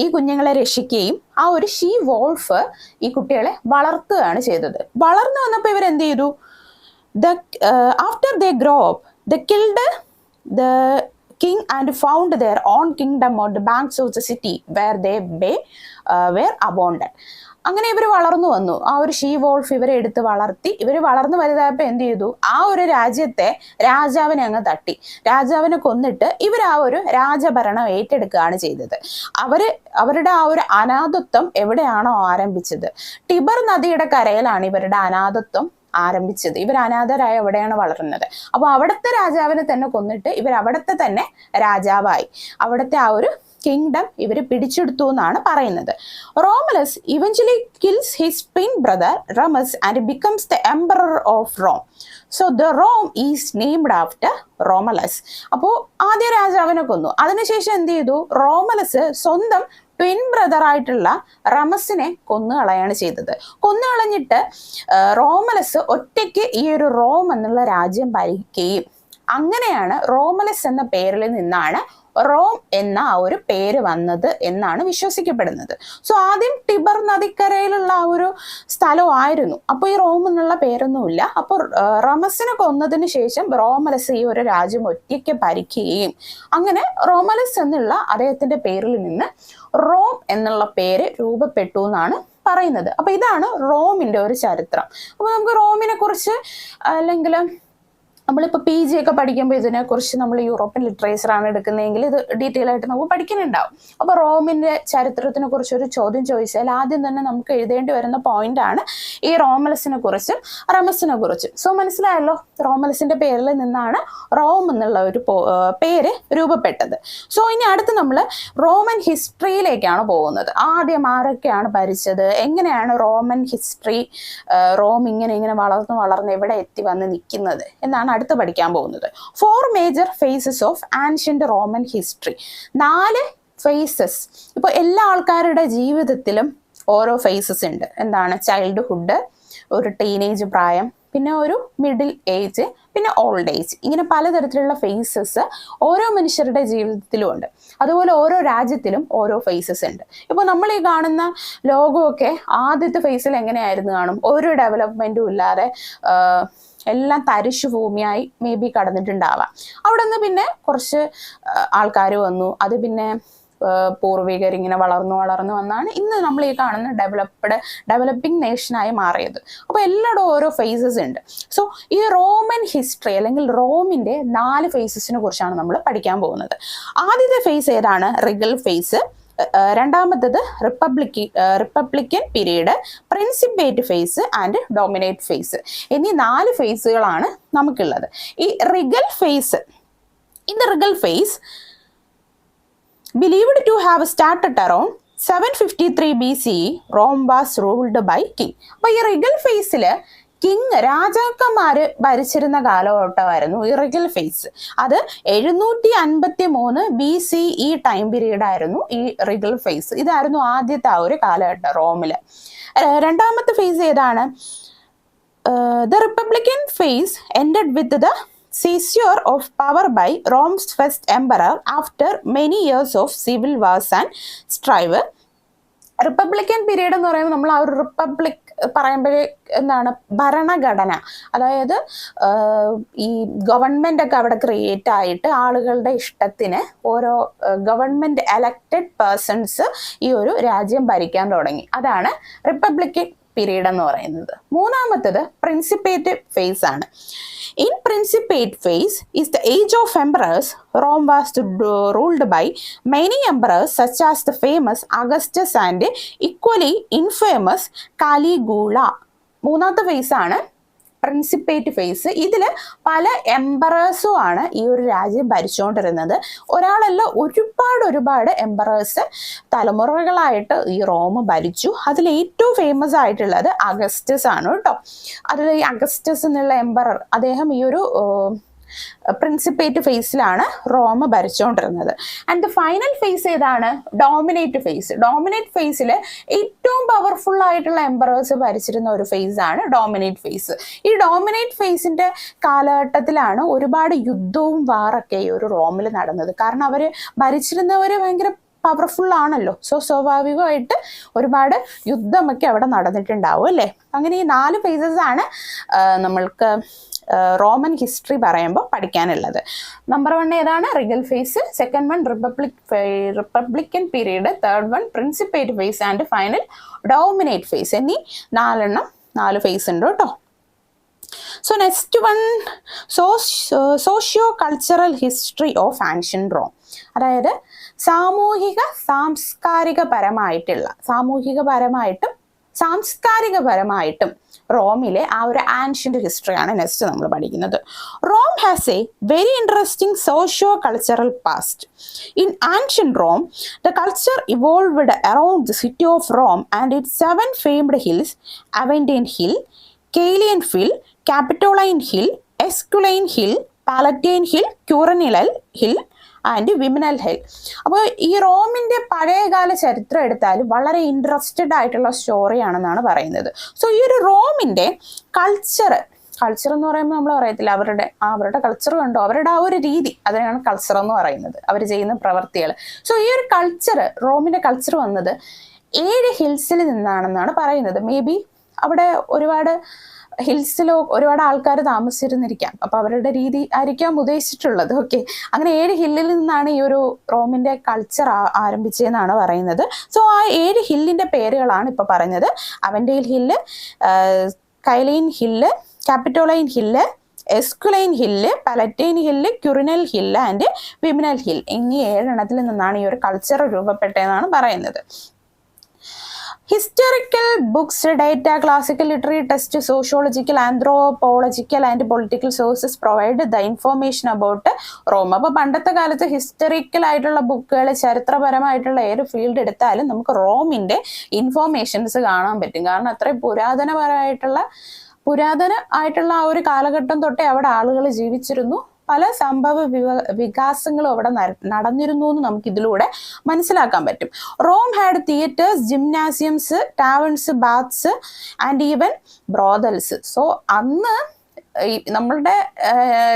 ഈ കുഞ്ഞുങ്ങളെ രക്ഷിക്കുകയും ആ ഒരു ഷീ വോൾഫ് ഈ കുട്ടികളെ വളർത്തുകയാണ് ചെയ്തത്. വളർന്നു വന്നപ്പോൾ ഇവർ എന്ത് ചെയ്തു? After they grow up, they killed the king and found their own kingdom on the banks of the city where they were abandoned. അങ്ങനെ ഇവർ വളർന്നു വന്നു. ആ ഒരു ഷീ വോൾഫ് ഇവരെ എടുത്ത് വളർത്തി. ഇവർ വളർന്നു വലുതായപ്പോൾ എന്ത് ചെയ്തു? ആ ഒരു രാജ്യത്തെ രാജാവിനെ അങ്ങ് തട്ടി, രാജാവിനെ കൊന്നിട്ട് ഇവർ ആ ഒരു രാജഭരണം ഏറ്റെടുക്കുകയാണ് ചെയ്തത്. അവരുടെ ആ ഒരു അനാഥത്വം എവിടെയാണോ ആരംഭിച്ചത്, ടിബർ നദിയുടെ കരയിലാണ് ഇവരുടെ അനാഥത്വം ആരംഭിച്ചത്. ഇവർ അനാഥരായ എവിടെയാണ് വളർന്നത്. അപ്പോൾ അവിടുത്തെ രാജാവിനെ തന്നെ കൊന്നിട്ട് ഇവർ അവിടുത്തെ തന്നെ രാജാവായി. അവിടുത്തെ ആ ഒരു കിങ്ഡം ഇവർ പിടിച്ചെടുത്തു എന്നാണ് പറയുന്നത്. Romulus eventually kills his twin brother Remus and becomes the emperor of Rome. So the Rome is named after Romulus. അപ്പോൾ ആദ്യ രാജാവിനെ കൊന്നു. അതിനുശേഷം എന്ത് ചെയ്തു? റോമലസ് സ്വന്തം ട്വിൻ ബ്രദർ ആയിട്ടുള്ള റമസിനെ കൊന്നുകളയാണ് ചെയ്തത്. കൊന്നുകളഞ്ഞിട്ട് റോമലസ് ഒറ്റയ്ക്ക് ഈ ഒരു റോം എന്നുള്ള രാജ്യം ഭരിക്കുകയും അങ്ങനെയാണ് റോമലസ് എന്ന പേരിൽ നിന്നാണ് റോം എന്ന ആ ഒരു പേര് വന്നത് എന്നാണ് വിശ്വസിക്കപ്പെടുന്നത്. സോ ആദ്യം ടിബർ നദിക്കരയിലുള്ള ആ ഒരു സ്ഥലമായിരുന്നു. അപ്പോൾ ഈ റോം എന്നുള്ള പേരൊന്നുമില്ല. അപ്പോൾ റമസിനെ കൊന്നതിന് ശേഷം റോമലസ് ഈ ഒരു രാജ്യം ഒറ്റയ്ക്ക് ഭരിക്കുകയും അങ്ങനെ റോമലസ് എന്നുള്ള അദ്ദേഹത്തിന്റെ പേരിൽ നിന്ന് റോം എന്നുള്ള പേര് രൂപപ്പെട്ടു എന്നാണ് പറയുന്നത്. അപ്പൊ ഇതാണ് റോമിന്റെ ഒരു ചരിത്രം. അപ്പൊ നമുക്ക് റോമിനെ കുറിച്ച് അല്ലെങ്കിൽ നമ്മളിപ്പോൾ PG ഒക്കെ പഠിക്കുമ്പോൾ ഇതിനെക്കുറിച്ച് നമ്മൾ യൂറോപ്യൻ ലിറ്ററേച്ചറാണ് എടുക്കുന്നതെങ്കിൽ ഇത് ഡീറ്റെയിൽ ആയിട്ട് നമുക്ക് പഠിക്കുന്നുണ്ടാവും. അപ്പോൾ റോമിൻ്റെ ചരിത്രത്തിനെ കുറിച്ച് ഒരു ചോദ്യം ചോദിച്ചാൽ ആദ്യം തന്നെ നമുക്ക് എഴുതേണ്ടി വരുന്ന പോയിന്റാണ് ഈ റോമലസിനെ കുറിച്ചും റമസിനെ കുറിച്ചും. സോ മനസ്സിലായല്ലോ, റോമലസിന്റെ പേരിൽ നിന്നാണ് റോം എന്നുള്ള ഒരു പേര് രൂപപ്പെട്ടത്. സോ ഇനി അടുത്ത് നമ്മൾ റോമൻ ഹിസ്റ്ററിയിലേക്കാണ് പോകുന്നത്. ആദ്യം ആരൊക്കെയാണ് ഭരിച്ചത്, എങ്ങനെയാണ് റോമൻ ഹിസ്റ്ററി, റോം ഇങ്ങനെ വളർന്ന് എവിടെ എത്തി വന്ന് നിൽക്കുന്നത് എന്നാണ് അടുത്ത് പഠിക്കാൻ പോകുന്നത്. 4 major phases of ancient Roman history. 4 phases. ഇപ്പോൾ എല്ലാ ആൾക്കാരുടെ ജീവിതത്തിലും ഓരോ ഫേസസ് ഉണ്ട്. എന്താണ്? ചൈൽഡ്ഹുഡ്, ഒരു ടീനേജ് പ്രായം, പിന്നെ ഒരു മിഡിൽ ഏജ്, പിന്നെ ഓൾഡ് ഏജ്. ഇങ്ങനെ പലതരത്തിലുള്ള ഫേസസ് ഓരോ മനുഷ്യരുടെ ജീവിതത്തിലും ഉണ്ട്. അതുപോലെ ഓരോ രാജ്യത്തിലും ഓരോ ഫേസസ് ഉണ്ട്. ഇപ്പോൾ നമ്മൾ ഈ കാണുന്ന ലോകമൊക്കെ ആദ്യത്തെ ഫേസിൽ എങ്ങനെയായിരുന്നു കാണും? ഒരു ഡെവലപ്മെന്റും ഇല്ലാതെ എല്ലാം തരിശു ഭൂമിയായി മേ ബി കടന്നിട്ടുണ്ടാവാം. അവിടെ നിന്ന് പിന്നെ കുറച്ച് ആൾക്കാർ വന്നു. അത് പിന്നെ പൂർവികർ ഇങ്ങനെ വളർന്നു വന്നാണ് ഇന്ന് നമ്മൾ ഈ കാണുന്ന ഡെവലപ്പിംഗ് നേഷനായി മാറിയത്. അപ്പോൾ എല്ലായിടും ഓരോ ഫേസസ് ഉണ്ട്. സോ ഈ റോമൻ ഹിസ്റ്ററി അല്ലെങ്കിൽ റോമിന്റെ 4 ഫേസസിനെ കുറിച്ചാണ് നമ്മൾ പഠിക്കാൻ പോകുന്നത്. ആദ്യത്തെ ഫേസ് ഏതാണ്? Regal phase. രണ്ടാമത്തത് republican period, principate phase and dominate phase എന്നീ 4 ഫേസുകളാണ് നമുക്കുള്ളത്. ഈ regal phase, in the regal phase believed to have started around 753 BCE, Rome was ruled by king. അപ്പോൾ ഈ റിഗൽ ഫേസിൽ രാജാക്കന്മാര് ഭരിച്ചിരുന്ന കാലഘട്ടമായിരുന്നു ഈ റിഗൽ ഫേസ്. അത് 753 BCE ടൈം പീരീഡ് ആയിരുന്നു ഈ റിഗൽ ഫേസ്. ഇതായിരുന്നു ആദ്യത്തെ ആ ഒരു കാലഘട്ടം റോമില്. രണ്ടാമത്തെ ഫേസ് ഏതാണ്? The republican phase ended with the seizure of power by Rome's first emperor after many years of civil wars and strife. Republican period എന്ന് പറയുമ്പോൾ നമ്മൾ ആ ഒരു റിപ്പബ്ലിക് പറയുമ്പോഴേ എന്താണ്? ഭരണഘടന. അതായത് ഈ ഗവൺമെന്റ് ഒക്കെ അവിടെ ക്രിയേറ്റ് ആയിട്ട് ആളുകളുടെ ഇഷ്ടത്തിന് ഓരോ ഗവൺമെന്റ് എലക്റ്റഡ് പേഴ്സൺസ് ഈ ഒരു രാജ്യം ഭരിക്കാൻ തുടങ്ങി. അതാണ് റിപ്പബ്ലിക്കൻ പീരീഡ് എന്ന് പറയുന്നത്. മൂന്നാമത്തത് പ്രിൻസിപ്പേറ്റ് ഫേസ് ആണ്. In Principate phase is the age of emperors. Rome was ruled by many emperors such as the famous Augustus and equally infamous Caligula. മൂന്നാമത്തെ ഫേസ് ആണ് പ്രിൻസിപ്പേറ്റ് ഫേസ്. ഇതിൽ പല എംപറേഴ്സും ആണ് ഈ ഒരു രാജ്യം ഭരിച്ചുകൊണ്ടിരുന്നത്. ഒരാളല്ല, ഒരുപാട് എംപറേഴ്സ് തലമുറകളായിട്ട് ഈ റോം ഭരിച്ചു. അതിൽ ഏറ്റവും ഫേമസ് ആയിട്ടുള്ളത് അഗസ്റ്റസ് ആണ് കേട്ടോ. അതിൽ ഈ അഗസ്റ്റസ് എന്നുള്ള എംപറർ, അദ്ദേഹം ഈ ഒരു പ്രിൻസിപ്പേറ്റ് ഫേസിലാണ് റോം ഭരിച്ചുകൊണ്ടിരുന്നത്. ആൻഡ് ദ ഫൈനൽ ഫേസ് ഏതാണ്? Dominate phase. ഡോമിനേറ്റ് ഫേസിൽ ഏറ്റവും പവർഫുൾ ആയിട്ടുള്ള എംപറേഴ്സ് ഭരിച്ചിരുന്ന ഒരു ഫേസ് ആണ് ഡോമിനേറ്റ് ഫേസ്. ഈ ഡോമിനേറ്റ് ഫേസിന്റെ കാലഘട്ടത്തിലാണ് ഒരുപാട് യുദ്ധവും വാറൊക്കെ ഈ ഒരു റോമിൽ നടന്നത്. കാരണം അവര് ഭരിച്ചിരുന്നവര് ഭയങ്കര പവർഫുൾ ആണല്ലോ. സോ സ്വാഭാവികമായിട്ട് ഒരുപാട് യുദ്ധമൊക്കെ അവിടെ നടന്നിട്ടുണ്ടാവും അല്ലേ. അങ്ങനെ ഈ 4 ഫേസസ് ആണ് നമ്മൾക്ക് റോമൻ ഹിസ്റ്ററി പറയുമ്പോൾ പഠിക്കാനുള്ളത്. നമ്പർ 1 ഏതാണ്? Regal phase. Second one republican period. Third one principate phase and final dominate phase എന്നീ 4 ഫേസ് ഉണ്ട് കേട്ടോ. So next one socio cultural history of ancient Rome. അതായത് സാംസ്കാരികപരമായിട്ടും റോമിലെ ആ ഒരു ആൻഷ്യന്റ് ഹിസ്റ്ററിയാണ് നെക്സ്റ്റ് നമ്മൾ പഠിക്കുന്നത്. Rome has a very interesting socio cultural past. In ancient Rome the culture evolved around the city of Rome and its 7 famed hills: Aventine hill, Caelian hill, Capitoline hill, Esquiline hill, Palatine hill, Quirinal hill and Viminal hill. അപ്പോൾ ഈ റോമിൻ്റെ പഴയകാല ചരിത്രം എടുത്താൽ വളരെ interested ആയിട്ടുള്ള സ്റ്റോറിയാണെന്നാണ് പറയുന്നത്. So ഈ ഒരു റോമിൻ്റെ കൾച്ചർ കൾച്ചർ എന്ന് പറയുമ്പോൾ നമ്മൾ പറയത്തില്ല അവരുടെ കൾച്ചർ കണ്ടോ, അവരുടെ ആ ഒരു രീതി, അതിനാണ് കൾച്ചർ എന്ന് പറയുന്നത്, അവർ ചെയ്യുന്ന പ്രവർത്തികൾ. സോ ഈ ഒരു കൾച്ചർ, റോമിന്റെ കൾച്ചർ വന്നത് 7 ഹിൽസിൽ നിന്നാണെന്നാണ് പറയുന്നത്. മേ ബി അവിടെ ഒരുപാട് ഹിൽസിലോ ഒരുപാട് ആൾക്കാർ താമസിച്ചിരുന്നിരിക്കാം, അപ്പൊ അവരുടെ രീതി ആയിരിക്കാം ഉദ്ദേശിച്ചിട്ടുള്ളത്. ഓക്കെ, അങ്ങനെ 7 ഹില്ലിൽ നിന്നാണ് ഈ ഒരു റോമിന്റെ കൾച്ചർ ആരംഭിച്ചതെന്നാണ് പറയുന്നത്. സോ ആ 7 ഹില്ലിന്റെ പേരുകളാണ് ഇപ്പൊ പറഞ്ഞത്. അവന്റെയിൽ hill, Caelian hill, Capitoline hill, Esquiline hill, Palatine hill, Quirinal hill and Viminal hill എന്നീ 7 എണ്ണത്തിൽ നിന്നാണ് ഈ ഒരു കൾച്ചർ രൂപപ്പെട്ടതെന്നാണ് പറയുന്നത്. Historical books, data, classical literary text, sociological, anthropological and political sources provide the information about Rome. അപ്പോൾ പണ്ടത്തെ കാലത്ത് ഹിസ്റ്ററിക്കൽ ആയിട്ടുള്ള ബുക്കുകൾ, ചരിത്രപരമായിട്ടുള്ള ഏത് ഫീൽഡ് എടുത്താലും നമുക്ക് റോമിന്റെ ഇൻഫോർമേഷൻസ് കാണാൻ പറ്റും. കാരണം അത്രയും പുരാതനമായിട്ടുള്ള ആ ഒരു കാലഘട്ടം തൊട്ടേ അവിടെ ആളുകൾ ജീവിച്ചിരുന്നു. പല സംഭവ വികാസങ്ങളും അവിടെ നടന്നിരുന്നു എന്ന് നമുക്ക് ഇതിലൂടെ മനസ്സിലാക്കാൻ പറ്റും. Rome had theatres, gymnasiums, taverns, baths and even brothels. So അന്ന് നമ്മളുടെ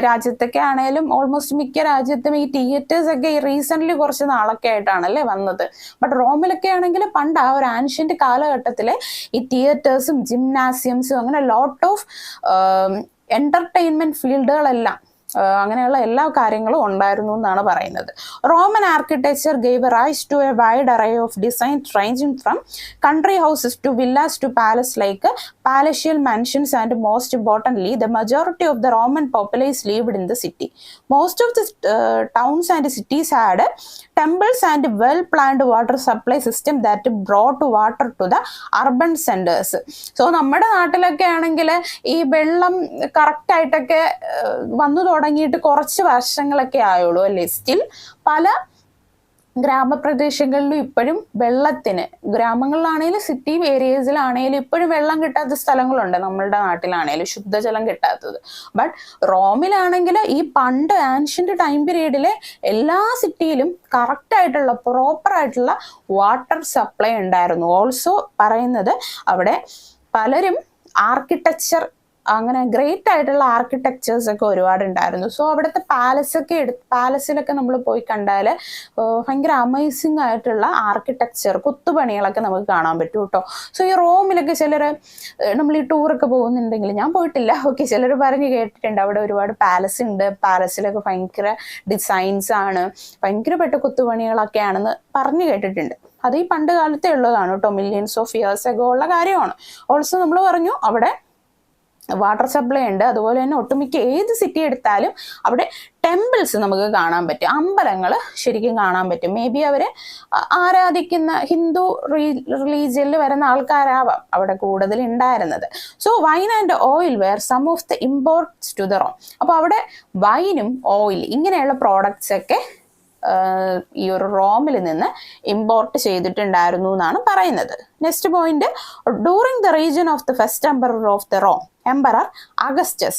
രാജ്യത്തൊക്കെ ആണെങ്കിലും ഓൾമോസ്റ്റ് മിക്ക രാജ്യത്തും ഈ തിയേറ്റേഴ്സ് ഒക്കെ റീസെന്റ് കുറച്ച് നാളൊക്കെ ആയിട്ടാണല്ലേ വന്നത്. ബട്ട് റോമിലൊക്കെ ആണെങ്കിൽ പണ്ട് ആ ഒരു ആൻഷ്യന്റ് കാലഘട്ടത്തിലെ ഈ തിയേറ്റേഴ്സും ജിംനാസിയംസും അങ്ങനെ ലോട്ട് ഓഫ് എന്റർടൈൻമെന്റ് ഫീൽഡുകളെല്ലാം, അങ്ങനെയുള്ള എല്ലാ കാര്യങ്ങളും ഉണ്ടായിരുന്നു എന്നാണ് പറയുന്നത്. Roman architecture gave rise to a wide array of designs ranging from country houses to villas to palace like palatial mansions, and most importantly the majority of the Roman populace lived in the city. Most of the towns and cities had temples and well planned water supply system that brought water to the urban centers. So നമ്മുടെ നാട്ടിലൊക്കെ ആണെങ്കിൽ ഈ വെള്ളം correct ആയിട്ടൊക്കെ വന്നു തുടങ്ങിയിട്ട് കുറച്ച് വർഷങ്ങളൊക്കെ ആയുള്ളൂ അല്ലേ. സ്റ്റിൽ പല ഗ്രാമപ്രദേശങ്ങളിലും ഇപ്പോഴും വെള്ളത്തിന്, ഗ്രാമങ്ങളിലാണെങ്കിലും സിറ്റി ഏരിയസിലാണെങ്കിലും ഇപ്പോഴും വെള്ളം കിട്ടാത്ത സ്ഥലങ്ങളുണ്ട്. നമ്മളുടെ നാട്ടിലാണെങ്കിലും ശുദ്ധജലം കിട്ടാത്തത്. ബട്ട് റോമിലാണെങ്കിൽ ഈ പണ്ട് ആൻഷ്യന്റ് ടൈം പീരീഡിലെ എല്ലാ സിറ്റിയിലും കറക്റ്റ് ആയിട്ടുള്ള പ്രോപ്പർ ആയിട്ടുള്ള വാട്ടർ സപ്ലൈ ഉണ്ടായിരുന്നു. ഓൾസോ പറയുന്നത് അവിടെ പലരും ആർക്കിടെക്ചർ, അങ്ങനെ ഗ്രേറ്റ് ആയിട്ടുള്ള ആർക്കിടെക്ചേഴ്സ് ഒക്കെ ഒരുപാട് ഉണ്ടായിരുന്നു. സോ അവിടുത്തെ പാലസിലൊക്കെ നമ്മൾ പോയി കണ്ടാൽ ഭയങ്കര അമേസിങ് ആയിട്ടുള്ള ആർക്കിടെക്ചർ, കൊത്തുപണികളൊക്കെ നമുക്ക് കാണാൻ പറ്റും കേട്ടോ. സോ ഈ റോമിലൊക്കെ ചിലർ, നമ്മൾ ഈ ടൂറൊക്കെ പോകുന്നുണ്ടെങ്കിൽ, ഞാൻ പോയിട്ടില്ല, ഓക്കെ, ചിലർ പറഞ്ഞ് കേട്ടിട്ടുണ്ട് അവിടെ ഒരുപാട് പാലസ് ഉണ്ട്, പാലസിലൊക്കെ ഭയങ്കര ഡിസൈൻസ് ആണ്, ഭയങ്കരപ്പെട്ട കൊത്തുപണികളൊക്കെ ആണെന്ന് പറഞ്ഞു കേട്ടിട്ടുണ്ട്. അത് ഈ പണ്ട് കാലത്തെ ഉള്ളതാണ് കേട്ടോ, മില്യൻസ് ഓഫ് ഇയേഴ്സ് ഒക്കെ ഉള്ള കാര്യമാണ്. ഓൾസോ നമ്മൾ പറഞ്ഞു അവിടെ വാട്ടർ സപ്ലൈ ഉണ്ട്. അതുപോലെ തന്നെ ഒട്ടുമിക്ക ഏത് സിറ്റി എടുത്താലും അവിടെ ടെമ്പിൾസ് നമുക്ക് കാണാൻ പറ്റും, അമ്പലങ്ങൾ ശരിക്കും കാണാൻ പറ്റും. മേ ബി അവര് ആരാധിക്കുന്ന ഹിന്ദു റിലീജിയനിൽ വരുന്ന ആൾക്കാരാവാം അവിടെ കൂടുതൽ ഉണ്ടായിരുന്നത്. So wine and oil were some of the imports to the Rome. അപ്പോൾ അവിടെ വൈനും ഓയിൽ ഇങ്ങനെയുള്ള പ്രോഡക്ട്സ് ഒക്കെ ഈ ഒരു റോമിൽ നിന്ന് ഇമ്പോർട്ട് ചെയ്തിട്ടുണ്ടായിരുന്നു എന്നാണ് പറയുന്നത്. Next point, during the region of the first emperor of the Rome, Emperor Augustus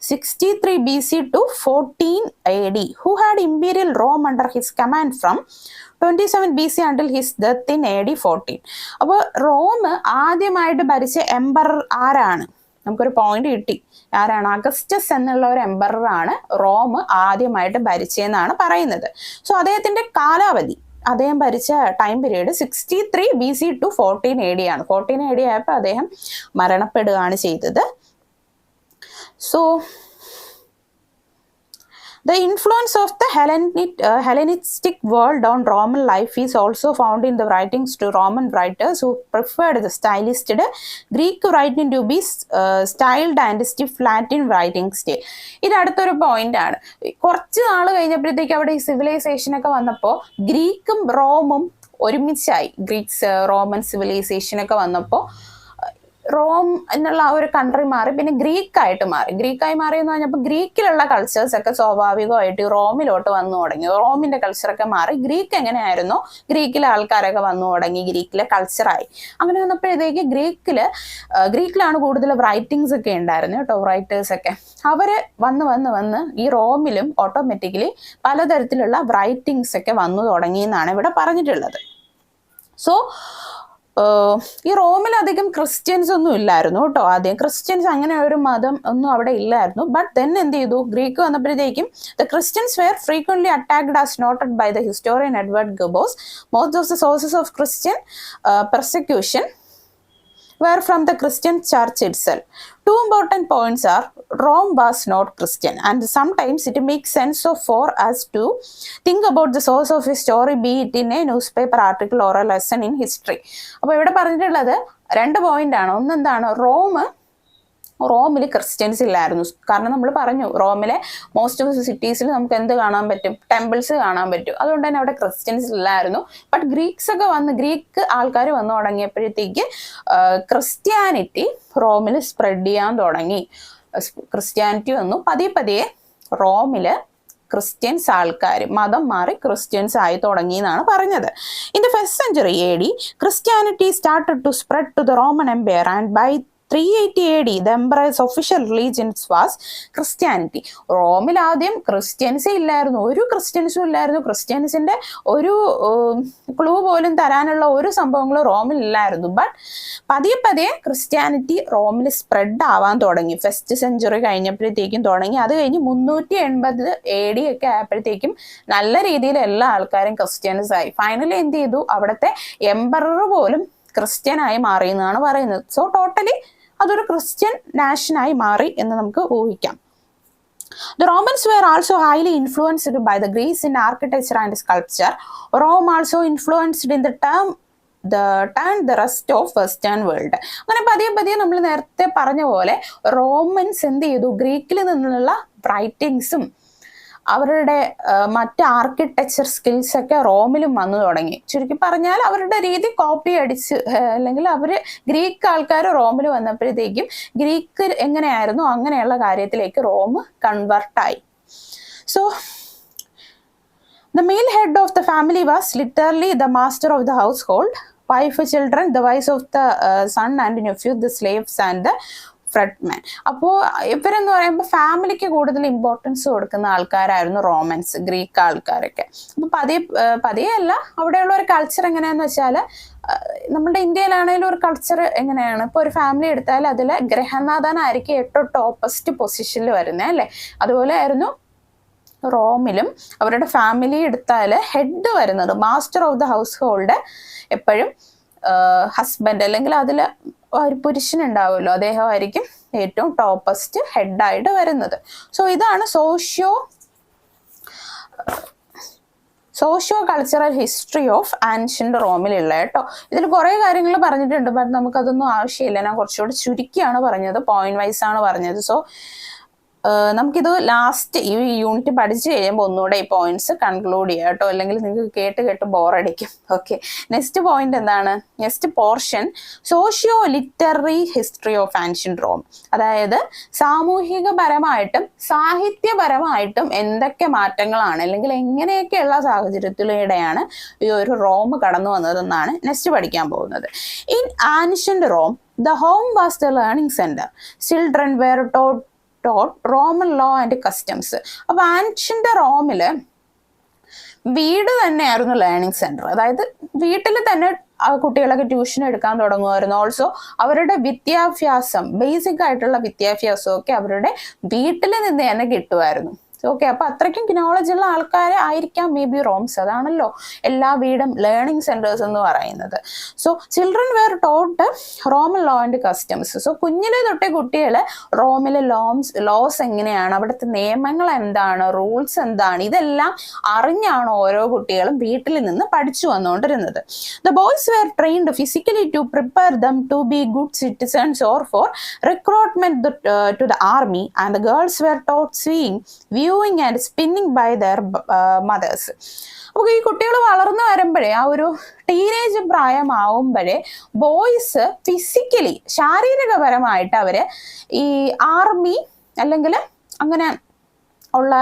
63 BC to 14 AD, who had imperial Rome under his command from 27 BC until his death in AD 14. അപ്പോൾ Rome ആദ്യമായിട്ട് ഭരിച്ച emperor ആരാണ്? നമുക്കൊരു point കിട്ടി. ആരാണ്? Augustus എന്നുള്ള ഒരു എംപററാണ് Rome ആദ്യമായിട്ട് ഭരിച്ചതെന്നാണ് പറയുന്നത്. സോ അദ്ദേഹത്തിന്റെ കാലാവധി, അദ്ദേഹം ഭരിച്ച time period 63 BC to 14 AD ആണ്. 14 AD ആയപ്പോൾ അദ്ദേഹം മരണപ്പെടുകയാണ് ചെയ്തത്. So the influence of the Hellenistic world on Roman life is also found in the writings to Roman writers who preferred the stylised Greek writing to be styled and stiff Latin writing style. ഇത് അടുത്തൊരു point ആണ്. കുറച്ച് നാൾ കഴിഞ്ഞപ്പോഴത്തേക്ക് അവിടെ ഈ civilisation ഒക്കെ വന്നപ്പോൾ ഗ്രീക്കും റോമും ഒരുമിച്ചായി. റോമൻ സിവിലൈസേഷൻ ഒക്കെ വന്നപ്പോൾ റോം എന്നുള്ള ആ ഒരു കൺട്രി മാറി, പിന്നെ ഗ്രീക്കായിട്ട് മാറി. ഗ്രീക്കായി മാറി എന്ന് പറഞ്ഞപ്പോൾ ഗ്രീക്കിലുള്ള കൾച്ചേഴ്സ് ഒക്കെ സ്വാഭാവികമായിട്ട് റോമിലോട്ട് വന്നു തുടങ്ങി. റോമിന്റെ കൾച്ചറൊക്കെ മാറി ഗ്രീക്ക് എങ്ങനെയായിരുന്നോ ഗ്രീക്കിലെ ആൾക്കാരൊക്കെ വന്നു തുടങ്ങി, ഗ്രീക്കിലെ കൾച്ചറായി. അങ്ങനെ വന്നപ്പോഴത്തേക്ക് ഗ്രീക്കിലാണ് കൂടുതൽ റൈറ്റിങ്സ് ഒക്കെ ഉണ്ടായിരുന്നത് കേട്ടോ. റൈറ്റേഴ്സ് ഒക്കെ അവര് വന്ന് ഈ റോമിലും ഓട്ടോമാറ്റിക്കലി പലതരത്തിലുള്ള റൈറ്റിങ്സ് ഒക്കെ വന്നു തുടങ്ങി എന്നാണ് ഇവിടെ പറഞ്ഞിട്ടുള്ളത്. സോ ഈ റോമിൽ അധികം ക്രിസ്ത്യൻസ് ഒന്നും ഇല്ലായിരുന്നു കേട്ടോ. ആദ്യം ക്രിസ്ത്യൻസ് അങ്ങനെ ഒരു മതം ഒന്നും അവിടെ ഇല്ലായിരുന്നു. ബട്ട് ദെൻ എന്ത് ചെയ്തു, ഗ്രീക്ക് വന്നപ്പോഴത്തേക്കും the Christians were frequently attacked as noted by the historian Edward Gibbons. Most of the sources of Christian persecution were from the Christian church itself. Two important points are Rome was not Christian, and sometimes it makes sense for us to think about the source of a story, be it in a newspaper article or a lesson in history. അപ്പോൾ ഇവിടെ പറഞ്ഞിട്ടുള്ളത് 2 point ആണ്. ഒന്നെന്താണ്, റോമിൽ Christians ഇല്ലായിരുന്നു. കാരണം നമ്മൾ പറഞ്ഞു റോമിലെ മോസ്റ്റ് ഓഫ് സിറ്റീസിൽ നമുക്ക് എന്ത് കാണാൻ പറ്റും, ടെമ്പിൾസ് കാണാൻ പറ്റും. അതുകൊണ്ട് തന്നെ അവിടെ ക്രിസ്ത്യൻസ് ഇല്ലായിരുന്നു. ബട്ട് ഗ്രീക്ക് ആൾക്കാർ വന്നു തുടങ്ങിയപ്പോഴത്തേക്ക് ക്രിസ്ത്യാനിറ്റി റോമിൽ സ്പ്രെഡ് ചെയ്യാൻ തുടങ്ങി. ക്രിസ്ത്യാനിറ്റി വന്നു. പതിയെ റോമില് ക്രിസ്ത്യൻസ് ആൾക്കാർ മതം മാറി ക്രിസ്ത്യൻസ് ആയി തുടങ്ങി എന്നാണ് പറഞ്ഞത്. In the 1st century AD, Christianity started to spread to the Roman Empire, and by 380 AD, the empire's official religion was Christianity. റോമിൽ ആദ്യം ക്രിസ്ത്യൻസേ ഇല്ലായിരുന്നു, ഒരു ക്രിസ്ത്യൻസും ഇല്ലായിരുന്നു. ക്രിസ്ത്യൻസിന്റെ ഒരു ക്ലൂ പോലും തരാനുള്ള ഒരു സംഭവങ്ങളും റോമിൽ ഇല്ലായിരുന്നു. ബട്ട് പതിയെ ക്രിസ്ത്യാനിറ്റി റോമിൽ സ്പ്രെഡ് ആവാൻ തുടങ്ങി. 1st century കഴിഞ്ഞപ്പോഴത്തേക്കും തുടങ്ങി. അത് കഴിഞ്ഞ് 380 AD ഒക്കെ ആയപ്പോഴത്തേക്കും നല്ല രീതിയിൽ എല്ലാ ആൾക്കാരും ക്രിസ്ത്യൻസ് ആയി. ഫൈനലി എന്ത് ചെയ്തു, അവിടുത്തെ എംപറർ പോലും ക്രിസ്ത്യനായി മാറി എന്നാണ് പറയുന്നത്. സോ ടോട്ടലി അതൊരു ക്രിസ്ത്യൻ നാഷനായി മാറി എന്ന് നമുക്ക് ഊഹിക്കാം. The Romans were also highly influenced by the Greeks in architecture and sculpture. Rome also influenced in the rest of Western world. അങ്ങനെ പതിയെ നമ്മൾ നേരത്തെ പറഞ്ഞ പോലെ റോമൻസ് എന്ത് ചെയ്തു, ഗ്രീക്കിൽ നിന്നുള്ള റൈറ്റിങ്സും അവരുടെ മറ്റ് ആർക്കിടെക്ചർ സ്കിൽസ് ഒക്കെ റോമിലും വന്നു തുടങ്ങി. ചുരുക്കി പറഞ്ഞാൽ അവരുടെ രീതി കോപ്പി അടിച്ച്, അല്ലെങ്കിൽ അവർ ഗ്രീക്ക് ആൾക്കാർ റോമിൽ വന്നപ്പോഴത്തേക്കും ഗ്രീക്ക് എങ്ങനെയായിരുന്നു അങ്ങനെയുള്ള കാര്യത്തിലേക്ക് റോം കൺവേർട്ടായി. So the male head of the family was literally the master of the household. Wife, children, the wives of the son and nephew, the slaves and the ഫ്രെഡ്മാൻ. അപ്പോൾ ഇവരെന്ന് പറയുമ്പോൾ ഫാമിലിക്ക് കൂടുതൽ ഇമ്പോർട്ടൻസ് കൊടുക്കുന്ന ആൾക്കാരായിരുന്നു റോമൻസ്, ഗ്രീക്ക് ആൾക്കാരൊക്കെ. അപ്പോൾ പതിയെ അല്ല, അവിടെയുള്ള ഒരു കൾച്ചർ എങ്ങനെയാന്ന് വെച്ചാൽ, നമ്മുടെ ഇന്ത്യയിലാണെങ്കിലും ഒരു കൾച്ചർ എങ്ങനെയാണ്, ഇപ്പോൾ ഒരു ഫാമിലി എടുത്താൽ അതിൽ ഗൃഹനാഥനായിരിക്കും ഏറ്റവും ടോപ്പസ്റ്റ് പൊസിഷനിൽ വരുന്നത് അല്ലേ. അതുപോലെ ആയിരുന്നു റോമിലും. അവരുടെ ഫാമിലി എടുത്താൽ ഹെഡ് വരുന്നത്, master of the house hold എപ്പോഴും ഹസ്ബൻഡ് അല്ലെങ്കിൽ അതിൽ ഒരു പുരുഷനുണ്ടാവുമല്ലോ, അദ്ദേഹമായിരിക്കും ഏറ്റവും ടോപ്പസ്റ്റ് ഹെഡായിട്ട് വരുന്നത്. സോ ഇതാണ് socio cultural history of ancient റോമിലുള്ള കേട്ടോ. ഇതിൽ കുറേ കാര്യങ്ങൾ പറഞ്ഞിട്ടുണ്ട്, ബട്ട് നമുക്കതൊന്നും ആവശ്യമില്ല. ഞാൻ കുറച്ചുകൂടി ചുരുക്കിയാണ് പറഞ്ഞത്, പോയിന്റ് വൈസ് ആണ് പറഞ്ഞത്. സോ നമുക്കിത് ലാസ്റ്റ് ഈ യൂണിറ്റ് പഠിച്ചു കഴിയുമ്പോൾ ഒന്നുകൂടെ ഈ പോയിന്റ്സ് കൺക്ലൂഡ് ചെയ്യാം കേട്ടോ, അല്ലെങ്കിൽ നിങ്ങൾക്ക് കേട്ട് ബോറടിക്കും. ഓക്കെ, നെക്സ്റ്റ് പോയിന്റ് എന്താണ്, next portion socio literary history of ancient Rome. അതായത് സാമൂഹികപരമായിട്ടും സാഹിത്യപരമായിട്ടും എന്തൊക്കെ മാറ്റങ്ങളാണ്, അല്ലെങ്കിൽ എങ്ങനെയൊക്കെയുള്ള സാഹചര്യത്തിലൂടെയാണ് ഈ ഒരു റോം കടന്നു വന്നതെന്നാണ് നെക്സ്റ്റ് പഠിക്കാൻ പോകുന്നത്. In ancient Rome, the home was the learning centre. Children were taught Roman law and customs. അപ്പൊ ആൻഷ്യന്റ് റോമില് വീട് തന്നെയായിരുന്നു ലേണിംഗ് സെന്റർ. അതായത് വീട്ടിൽ തന്നെ കുട്ടികളൊക്കെ ട്യൂഷൻ എടുക്കാൻ തുടങ്ങുമായിരുന്നു. ഓൾസോ അവരുടെ വിദ്യാഭ്യാസം, ബേസിക് ആയിട്ടുള്ള വിദ്യാഭ്യാസം ഒക്കെ അവരുടെ വീട്ടിൽ നിന്ന് തന്നെ കിട്ടുമായിരുന്നു. ഓക്കെ, അപ്പൊ അത്രയ്ക്കും നോളജ് ഉള്ള ആൾക്കാരെ ആയിരിക്കാം മേ ബി റോംസ്. അതാണല്ലോ എല്ലാ വീടും ലേണിംഗ് സെന്റേഴ്സ് എന്ന് പറയുന്നത്. So children were taught Roman law and customs. So കുഞ്ഞിലെ തൊട്ടേ കുട്ടികൾ റോമിലെ ലോസ് എങ്ങനെയാണ്, അവിടുത്തെ നിയമങ്ങൾ എന്താണ്, റൂൾസ് എന്താണ്, ഇതെല്ലാം അറിഞ്ഞാണ് ഓരോ കുട്ടികളും വീട്ടിൽ നിന്ന് പഠിച്ചു വന്നുകൊണ്ടിരുന്നത്. The boys were trained physically to prepare them to be good citizens or for recruitment to the army, and the girls were taught sewing, weaving and spinning by their mothers. അപ്പോൾ ഈ കുട്ടികൾ വളർന്നു വരുമ്പോഴേ, ആ ഒരു ടീനേജ് പ്രായമാവുമ്പോഴേ boys physically ശാരീരികപരമായിട്ട് അവര് ഈ ആർമി അല്ലെങ്കിൽ അങ്ങനെ ഉള്ള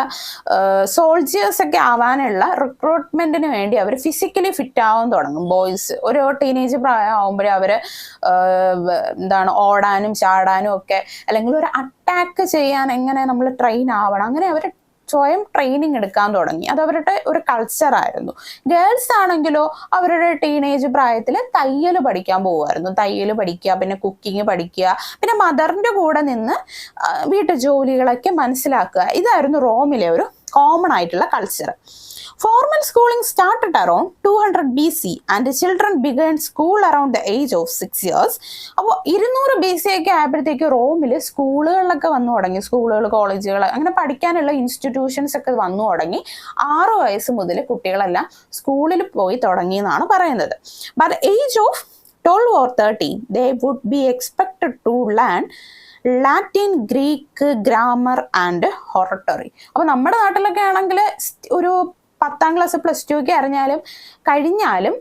സോൾജിയേഴ്സ് ഒക്കെ ആവാനുള്ള റിക്രൂട്ട്മെന്റിന് വേണ്ടി അവർ ഫിസിക്കലി ഫിറ്റ് ആവാൻ തുടങ്ങും. ബോയ്സ് ഒരു ടീനേജ് പ്രായം ആവുമ്പോഴേ അവർ ഓടാനും ചാടാനും ഒക്കെ, അല്ലെങ്കിൽ ഒരു അറ്റാക്ക് ചെയ്യാൻ എങ്ങനെ നമ്മൾ ട്രെയിൻ ആവണം, അങ്ങനെ അവർ സ്വയം ട്രെയിനിങ് എടുക്കാൻ തുടങ്ങി. അത് അവരുടെ ഒരു കൾച്ചറായിരുന്നു. ഗേൾസ് ആണെങ്കിലോ അവരുടെ ടീനേജ് പ്രായത്തിൽ തയ്യൽ പഠിക്കാൻ പോകുമായിരുന്നു. തയ്യൽ പഠിക്കുക, പിന്നെ കുക്കിംഗ് പഠിക്കുക, പിന്നെ മദറിന്റെ കൂടെ നിന്ന് വീട്ടു ജോലികളൊക്കെ മനസ്സിലാക്കുക. ഇതായിരുന്നു റോമിലെ ഒരു കോമൺ ആയിട്ടുള്ള culture. Formal schooling started around 200 BC and children began school around the age of 6 years. അപ്പോൾ 200 BC ഒക്കെ ആയപ്പോഴത്തേക്ക് റോമിൽ സ്കൂളുകളിലൊക്കെ വന്നു തുടങ്ങി. സ്കൂളുകൾ, കോളേജുകൾ, അങ്ങനെ പഠിക്കാനുള്ള ഇൻസ്റ്റിറ്റ്യൂഷൻസ് ഒക്കെ വന്നു തുടങ്ങി. 6 വയസ്സ് മുതൽ കുട്ടികളെല്ലാം സ്കൂളിൽ പോയി തുടങ്ങി എന്നാണ് പറയുന്നത്. By the age of 12 or 13 they would be expected to learn Latin, Greek, grammar and oratory. അപ്പോൾ നമ്മുടെ നാട്ടിലൊക്കെ ആണെങ്കിൽ ഒരു 10ാം ക്ലാസ് പ്ലസ് ടു ഒക്കെ അറിഞ്ഞാലും 10ാം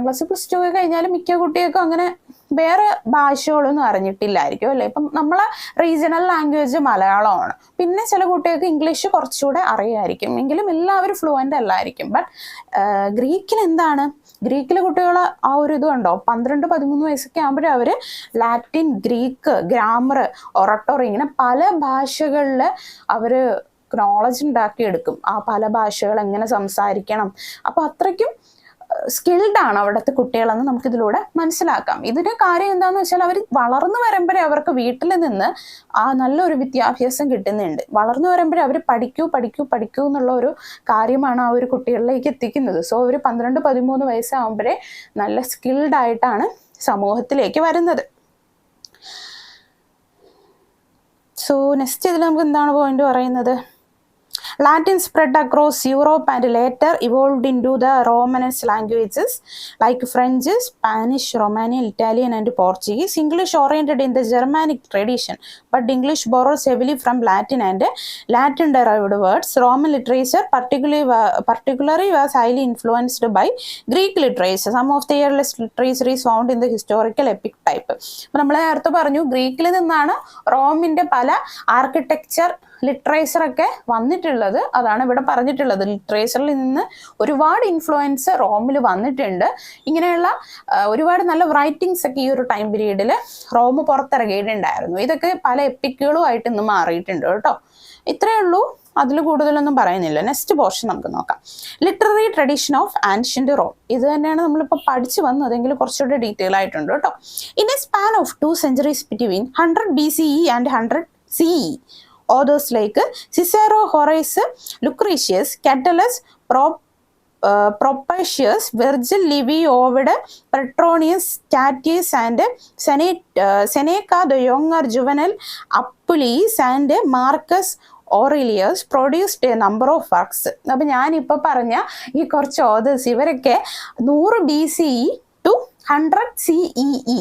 ക്ലാസ് പ്ലസ് ടു ഒക്കെ കഴിഞ്ഞാലും മിക്ക കുട്ടികൾക്കും അങ്ങനെ വേറെ ഭാഷകളൊന്നും അറിഞ്ഞിട്ടില്ലായിരിക്കും അല്ലേ. ഇപ്പം നമ്മളെ റീജിയണൽ ലാംഗ്വേജ് മലയാളമാണ്. പിന്നെ ചില കുട്ടികൾക്ക് ഇംഗ്ലീഷ് കുറച്ചുകൂടെ അറിയായിരിക്കും, എങ്കിലും എല്ലാവരും ഫ്ലുവൻ്റ് അല്ലായിരിക്കും. ബട്ട് ഗ്രീക്കിൽ എന്താണ്, ഗ്രീക്കിലെ കുട്ടികൾ ആ ഒരു ഇത് കണ്ടോ, 12-13 വയസ്സൊക്കെ ആകുമ്പോഴേ അവർ ലാറ്റിൻ, ഗ്രീക്ക്, ഗ്രാമർ, ഒറട്ടോറി, ഇങ്ങനെ പല ഭാഷകളിൽ അവർ നോളജ് ഉണ്ടാക്കിയെടുക്കും. ആ പല ഭാഷകൾ എങ്ങനെ സംസാരിക്കണം. അപ്പോൾ അത്രയ്ക്കും സ്കിൽഡ് ആണ് അവിടുത്തെ കുട്ടികളെന്ന് നമുക്കിതിലൂടെ മനസ്സിലാക്കാം. ഇതിൻ്റെ കാര്യം എന്താണെന്ന് വെച്ചാൽ അവർ വളർന്നു വരുമ്പോഴേ അവർക്ക് വീട്ടിൽ നിന്ന് ആ നല്ലൊരു വിദ്യാഭ്യാസം കിട്ടുന്നുണ്ട്. വളർന്നു വരുമ്പോഴേ അവർ പഠിക്കൂ എന്നുള്ള ഒരു കാര്യമാണ് ആ ഒരു കുട്ടികളിലേക്ക് എത്തിക്കുന്നത്. സോ അവർ 12-13 വയസ്സാകുമ്പോഴേ നല്ല സ്കിൽഡ് ആയിട്ടാണ് സമൂഹത്തിലേക്ക് വരുന്നത്. സോ നെക്സ്റ്റ് ഇതിൽ നമുക്ക് എന്താണ് പോയിന്റ് പറയുന്നത്? Latin spread across Europe and later evolved into the Romanist languages like French, Spanish, Romanian, Italian and Portuguese. English oriented in the Germanic tradition, but English borrows heavily from Latin and Latin derived words. Roman literature particularly was highly influenced by Greek literature. Some of the earliest literature is found in the historical epic type. അപ്പോൾ നമ്മൾ നേരത്തെ പറഞ്ഞു ഗ്രീക്കിൽ നിന്നാണ് റോമിൻ്റെ പല architecture ലിറ്ററേച്ചറൊക്കെ വന്നിട്ടുള്ളത്. അതാണ് ഇവിടെ പറഞ്ഞിട്ടുള്ളത്. ലിറ്ററേച്ചറിൽ നിന്ന് ഒരുപാട് ഇൻഫ്ലുവൻസ് റോമിൽ വന്നിട്ടുണ്ട്. ഇങ്ങനെയുള്ള ഒരുപാട് നല്ല റൈറ്റിങ്സ് ഒക്കെ ഈ ഒരു ടൈം പീരീഡിൽ റോം പുറത്തിറങ്ങിയിട്ടുണ്ടായിരുന്നു. ഇതൊക്കെ പല എപ്പിക്കുകളുമായിട്ട് ഇന്ന് മാറിയിട്ടുണ്ട് കേട്ടോ. ഇത്രയേ ഉള്ളൂ, അതിൽ കൂടുതലൊന്നും പറയുന്നില്ല. നെക്സ്റ്റ് പോർഷൻ നമുക്ക് നോക്കാം. Literary tradition of ancient Rome. ഇത് തന്നെയാണ് നമ്മളിപ്പോൾ പഠിച്ചു വന്നതെങ്കിൽ കുറച്ചുകൂടെ ഡീറ്റെയിൽ ആയിട്ടുണ്ട് കേട്ടോ. In a span of 2 centuries between 100 BCE and 100 CE, authors like Cicero, Horace, Lucretius, Catullus, Propertius, Virgil, Livy, Ovid, Petronius, Statius and Seneca the Younger, Juvenal, Appius and Marcus Aurelius produced a number of works. അപ്പോൾ ഞാനിപ്പോൾ പറഞ്ഞ ഈ കുറച്ച് authors ഇവരൊക്കെ 100 BCE to 100 CEE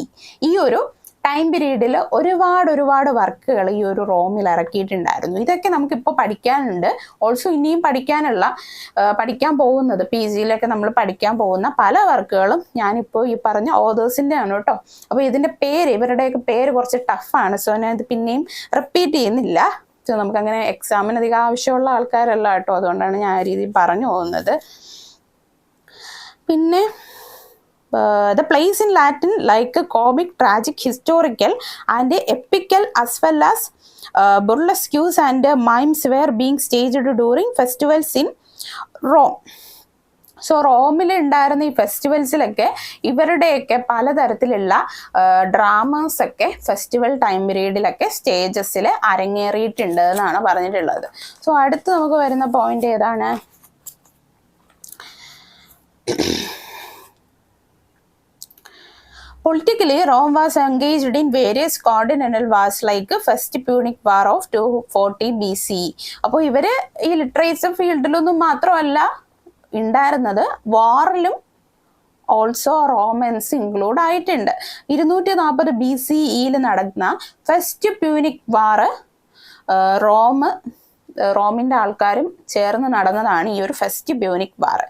ഈ ഒരു time പീരീഡിൽ ഒരുപാട് വർക്കുകൾ ഈ ഒരു റോമിൽ ഇറക്കിയിട്ടുണ്ടായിരുന്നു. ഇതൊക്കെ നമുക്കിപ്പോൾ പഠിക്കാനുണ്ട്. ഓൾസോ ഇനിയും പഠിക്കാൻ പോകുന്നത് PGയിലൊക്കെ നമ്മൾ പഠിക്കാൻ പോകുന്ന പല വർക്കുകളും ഞാനിപ്പോൾ ഈ പറഞ്ഞ ഓതേഴ്സിൻ്റെ ആണ് കേട്ടോ. അപ്പോൾ ഇതിൻ്റെ ഇവരുടെയൊക്കെ പേര് കുറച്ച് ടഫാണ്. സോ ഞാൻ ഇത് പിന്നെയും റിപ്പീറ്റ് ചെയ്യുന്നില്ല. സോ നമുക്കങ്ങനെ എക്സാമിന് അധികം ആവശ്യമുള്ള ആൾക്കാരല്ല കേട്ടോ, അതുകൊണ്ടാണ് ഞാൻ ആ രീതിയിൽ പറഞ്ഞു പോകുന്നത്. പിന്നെ the plays in Latin like comic, tragic, historical and epical as well as burlesques and mimes were being staged during festivals in Rome. So റോമിൽ ഉണ്ടായിരുന്ന ഈ ഫെസ്റ്റിവൽസിലൊക്കെ ഇവരുടെയൊക്കെ പലതരത്തിലുള്ള ഡ്രാമാസ് ഒക്കെ ഫെസ്റ്റിവൽ ടൈം പീരീഡിലൊക്കെ സ്റ്റേജസിൽ അരങ്ങേറിയിട്ടുണ്ട് എന്നാണ് പറഞ്ഞിട്ടുള്ളത്. സോ അടുത്ത് നമുക്ക് വരുന്ന പോയിന്റ് ഏതാണ്? Politically, Rome was engaged in various continental wars like First Punic War of 240 BCE. അപ്പോൾ ഇവര് ഈ ലിറ്ററേച്ചർ ഫീൽഡിലൊന്നും മാത്രമല്ല ഉണ്ടായിരുന്നത്, വാറിലും ഓൾസോ റോമൻസ് ഇൻക്ലൂഡ് ആയിട്ടുണ്ട്. 240 BCEയിൽ നടന്ന ഫസ്റ്റ് പ്യൂണിക് വാർ റോമിൻ്റെ ആൾക്കാരും ചേർന്ന് നടന്നതാണ് ഈ ഒരു first Punic war.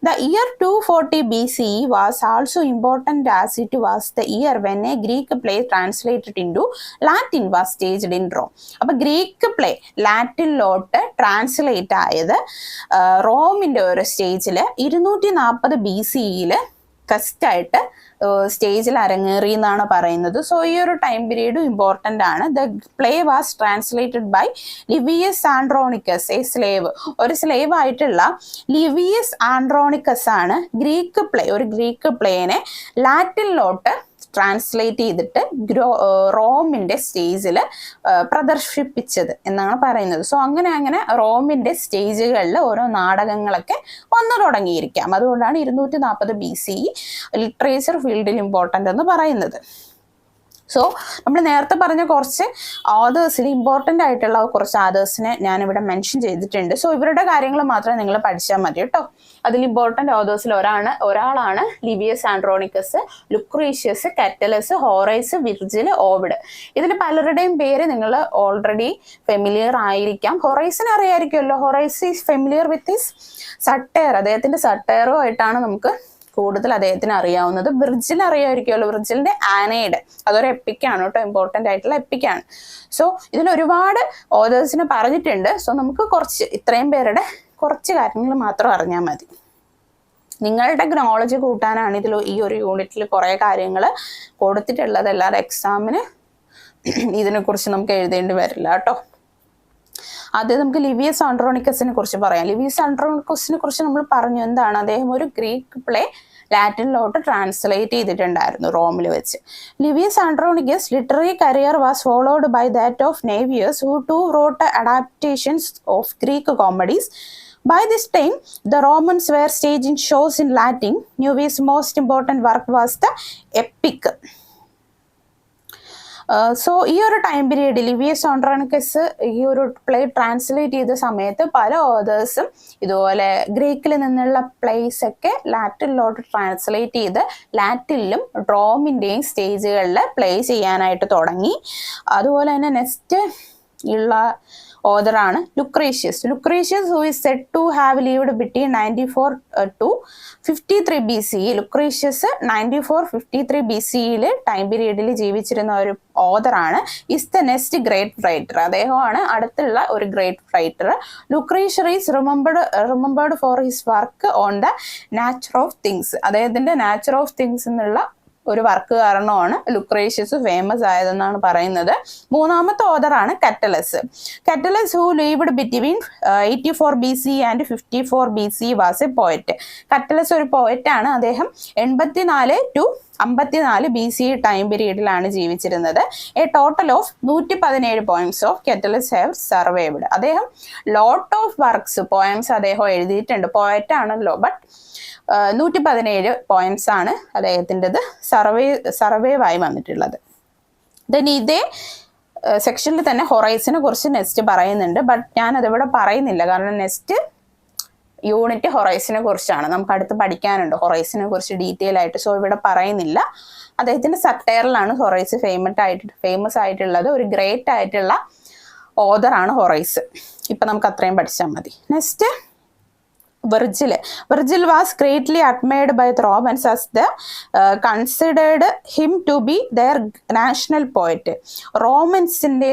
The year 240 BCE was also important as it was the year when a Greek play translated in to Latin was staged in Rome. അപ്പോൾ Greek play ലാറ്റിനിലോട്ട് translate ആയത് റോമിൻ്റെ ഒരു സ്റ്റേജിൽ 240 BCEയിൽ ഫസ്റ്റ് ആയിട്ട് സ്റ്റേജിൽ അരങ്ങേറി എന്നാണ് പറയുന്നത്. സോ ഈ ഒരു ടൈം പീരീഡും ഇമ്പോർട്ടൻ്റ് ആണ്. The play was translated by Livius Andronicus, a slave. ഒരു സ്ലേവ് ആയിട്ടുള്ള ലിവിയസ് ആൻഡ്രോണിക്കസ് ആണ് ഒരു ഗ്രീക്ക് പ്ലേനെ ലാറ്റിനിലോട്ട് ട്രാൻസ്ലേറ്റ് ചെയ്തിട്ട് റോമിൻ്റെ സ്റ്റേജിൽ പ്രദർശിപ്പിച്ചത് എന്നാണ് പറയുന്നത്. സോ അങ്ങനെ റോമിൻ്റെ സ്റ്റേജുകളിൽ ഓരോ നാടകങ്ങളൊക്കെ വന്നു തുടങ്ങിയിരിക്കാം. അതുകൊണ്ടാണ് 240 BCE ലിറ്ററേച്ചർ ഫീൽഡിൽ ഇമ്പോർട്ടൻ്റ് എന്ന് പറയുന്നത്. സോ നമ്മൾ നേരത്തെ പറഞ്ഞ കുറച്ച് ഓതേഴ്സിൽ ഇമ്പോർട്ടൻ്റ് ആയിട്ടുള്ള കുറച്ച് ഓതേഴ്സിനെ ഞാനിവിടെ മെൻഷൻ ചെയ്തിട്ടുണ്ട്. സോ ഇവരുടെ കാര്യങ്ങൾ മാത്രമേ നിങ്ങൾ പഠിച്ചാൽ മതി കേട്ടോ. അതിൽ ഇമ്പോർട്ടൻ്റ് ഓതേഴ്സിൽ ഒരാളാണ് ലിവിയസ് ആൻഡ്രോണിക്കസ്, ലുക്രീഷ്യസ്, കറ്റലസ്, ഹോറൈസ്, വിർജിൽ, ഓവിഡ്. ഇതിൽ പലരുടെയും പേര് നിങ്ങൾ ഓൾറെഡി ഫെമിലിയർ ആയിരിക്കാം. ഹൊറൈസിനെ അറിയായിരിക്കുമല്ലോ. Horace is familiar with his satire. അദ്ദേഹത്തിൻ്റെ സട്ടയറും ആയിട്ടാണ് നമുക്ക് കൂടുതൽ അദ്ദേഹത്തിന് അറിയാവുന്നത്. വിർജിൽ അറിയാമായിരിക്കുമല്ലോ. വിർജിലിന്റെ ആനയുടെ അതൊരു എപ്പിക്കാണ് കേട്ടോ, ഇമ്പോർട്ടൻ്റ് ആയിട്ടുള്ള എപ്പിക്കാണ്. സോ ഇതിൽ ഒരുപാട് ഓതേഴ്സിനെ പറഞ്ഞിട്ടുണ്ട്. സോ നമുക്ക് ഇത്രയും പേരുടെ കുറച്ച് കാര്യങ്ങൾ മാത്രം അറിഞ്ഞാൽ മതി. നിങ്ങളുടെ നോളജ് കൂട്ടാനാണ് ഈ ഒരു യൂണിറ്റിൽ കുറേ കാര്യങ്ങൾ കൊടുത്തിട്ടുള്ളത്. അല്ലാതെ എക്സാമിന് ഇതിനെക്കുറിച്ച് നമുക്ക് എഴുതേണ്ടി വരില്ല കേട്ടോ. ആദ്യം നമുക്ക് ലിവിയസ് ആൻഡ്രോണിക്കസിനെ കുറിച്ച് പറയാം. ലിവിയസ് ആൻഡ്രോണിക്കസിനെ കുറിച്ച് നമ്മൾ പറഞ്ഞു. എന്താണ്? അദ്ദേഹം ഒരു ഗ്രീക്ക് പ്ലേ ലാറ്റിനിലോട്ട് ട്രാൻസ്ലേറ്റ് ചെയ്തിട്ടുണ്ടായിരുന്നു റോമിൽ വെച്ച്. Livius Andronicus literary career was followed by that of Naevius who too wrote adaptations of Greek comedies. By this time, the Romans were staging shows in Latin. Navius' most important work was the Epic. So ഈ ഒരു time period ലിവിയസ് ആൻഡ്രോണിക്കസ് ഈ ഒരു play translate ചെയ്ത സമയത്ത് പല ഓതേഴ്സും ഇതുപോലെ ഗ്രീക്കിൽ നിന്നുള്ള പ്ലേസ് ഒക്കെ ലാറ്റിനിലോട്ട് ട്രാൻസ്ലേറ്റ് ചെയ്ത് ലാറ്റിനിലും റോമിൻ്റെയും സ്റ്റേജുകളിൽ പ്ലേ ചെയ്യാനായിട്ട് തുടങ്ങി. അതുപോലെ തന്നെ നെക്സ്റ്റ് ഉള്ള ഓതറാണ് Lucretius, who is said to have lived between 94 to 53 BCE. Lucretius 94-53 BCEയിൽ ടൈം പീരീഡിൽ ജീവിച്ചിരുന്ന ഒരു ഓതറാണ്. Is the next great writer. അദ്ദേഹമാണ് അടുത്തുള്ള ഒരു great writer. Lucretius is remembered for his work on the nature of things. അദ്ദേഹത്തിന്റെ നാച്ചർ ഓഫ് തിങ്സ് എന്നുള്ള ഒരു വർക്ക് കാരണമാണ് ലുക്രീഷ്യസ് ഫേമസ് ആയതെന്നാണ് പറയുന്നത്. മൂന്നാമത്തെ ഓതറാണ് Catullus. Who lived between 84 BCE and 54 BCE was A poet. Catullus ഒരു പോയറ്റാണ്. അദ്ദേഹം 84 to 54 BCE ടൈം പീരീഡിലാണ് ജീവിച്ചിരുന്നത്. A total of 117 poems of Catullus have survived. അദ്ദേഹം ലോട്ട് ഓഫ് വർക്ക്സ് പോയംസ് അദ്ദേഹം എഴുതിയിട്ടുണ്ട്. പോയറ്റ് ആണല്ലോ. ബട്ട് 117 പോയിന്റ്സ് ആണ് അദ്ദേഹത്തിൻ്റെത് സർവൈവ് ആയി വന്നിട്ടുള്ളത്. ദെൻ ഇതേ സെക്ഷനിൽ തന്നെ ഹൊറൈസിനെ കുറിച്ച് നെക്സ്റ്റ് പറയുന്നുണ്ട്. ബട്ട് ഞാൻ അതിവിടെ പറയുന്നില്ല, കാരണം നെക്സ്റ്റ് യൂണിറ്റ് ഹൊറൈസിനെ കുറിച്ചാണ്. നമുക്ക് അടുത്ത് പഠിക്കാനുണ്ട് ഹൊറൈസിനെ കുറിച്ച് ഡീറ്റെയിൽ ആയിട്ട്. സോ ഇവിടെ പറയുന്നില്ല. അദ്ദേഹത്തിൻ്റെ സട്ടയറിലാണ് ഹൊറൈസ് ഫേമസ് ആയിട്ടുള്ളത്. ഒരു ഗ്രേറ്റ് ആയിട്ടുള്ള ഓതറാണ് ഹൊറൈസ്. ഇപ്പം നമുക്ക് അത്രയും പഠിച്ചാൽ മതി. Next Virgil was greatly admired by the Romans as they considered him to be their national poet. റോമൻസിൻ്റെ